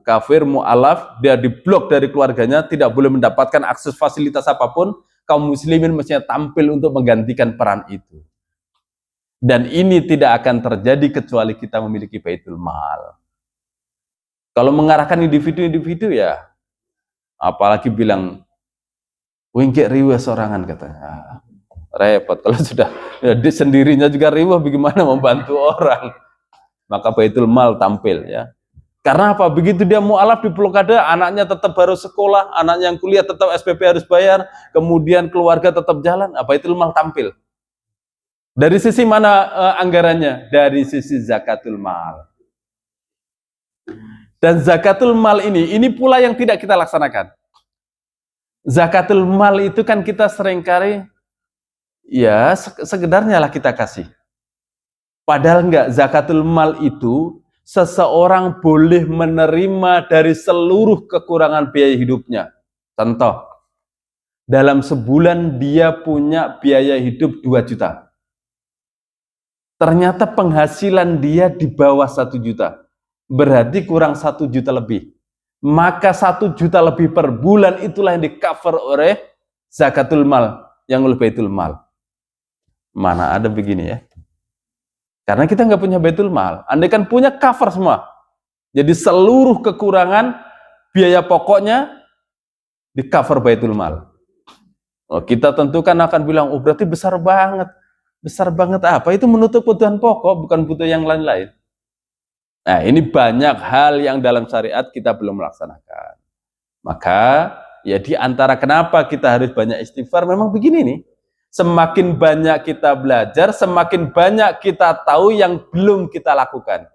S1: kafir mu'alaf, dia diblok dari keluarganya, tidak boleh mendapatkan akses fasilitas apapun, kaum muslimin mestinya tampil untuk menggantikan peran itu. Dan ini tidak akan terjadi kecuali kita memiliki baitul mal. Kalau mengarahkan individu-individu ya, apalagi bilang Wingkek riweh sorangan katanya. Repot kalau sudah ya, sendirinya juga riweh, bagaimana membantu orang? Maka Baitul Mal tampil ya. Karena apa? Begitu dia mu'alaf di blokade, anaknya tetap harus sekolah, anaknya yang kuliah tetap SPP harus bayar, kemudian keluarga tetap jalan, Baitul Mal tampil. Dari sisi mana anggarannya? Dari sisi zakatul mal. Dan zakatul mal ini pula yang tidak kita laksanakan. Zakatul mal itu kan kita seringkali ya sekedarnya lah kita kasih. Padahal enggak, zakatul mal itu seseorang boleh menerima dari seluruh kekurangan biaya hidupnya. Contoh, dalam sebulan dia punya biaya hidup 2 juta. Ternyata penghasilan dia di bawah 1 juta. Berarti kurang 1 juta lebih. Maka 1 juta lebih per bulan itulah yang di-cover oleh zakatul mal, yang oleh Baitul Mal. Mana ada begini ya. Karena kita nggak punya Baitul Mal. Andai kan punya, cover semua. Jadi seluruh kekurangan biaya pokoknya di-cover Baitul Mal. Oh, kita tentukan akan bilang, oh berarti besar banget. Besar banget apa? Itu menutup kebutuhan pokok, bukan butuh yang lain-lain. Nah, ini banyak hal yang dalam syariat kita belum melaksanakan. Maka, ya di antara kenapa kita harus banyak istighfar, memang begini nih. Semakin banyak kita belajar, semakin banyak kita tahu yang belum kita lakukan.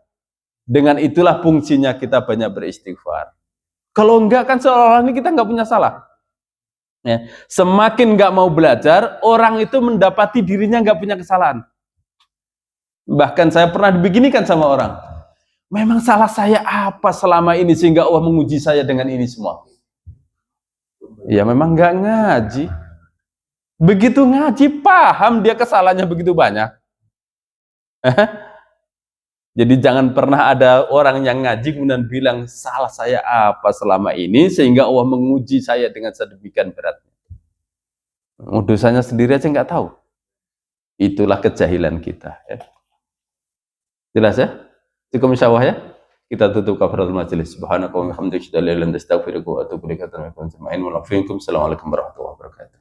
S1: Dengan itulah fungsinya kita banyak beristighfar. Kalau enggak kan seolah-olah ini kita enggak punya salah. Ya. Semakin nggak mau belajar, orang itu mendapati dirinya nggak punya kesalahan. Bahkan saya pernah dibeginikan sama orang. Memang salah saya apa selama ini sehingga Allah menguji saya dengan ini semua? Ya memang nggak ngaji. Begitu ngaji, paham dia kesalahannya begitu banyak. Jadi jangan pernah ada orang yang ngaji kemudian bilang, salah saya apa selama ini sehingga Allah menguji saya dengan sedemikian beratnya. Dosanya sendiri aja nggak tahu. Itulah kejahilan kita. Ya. Jelas ya? Cukup insyaallah ya. Kita tutup kafaratul majelis. Subhanaka wa bihamdika asyhadu an la ilaha illa anta astaghfiruka wa atubu ilaik. Assalamualaikum warahmatullahi wabarakatuh.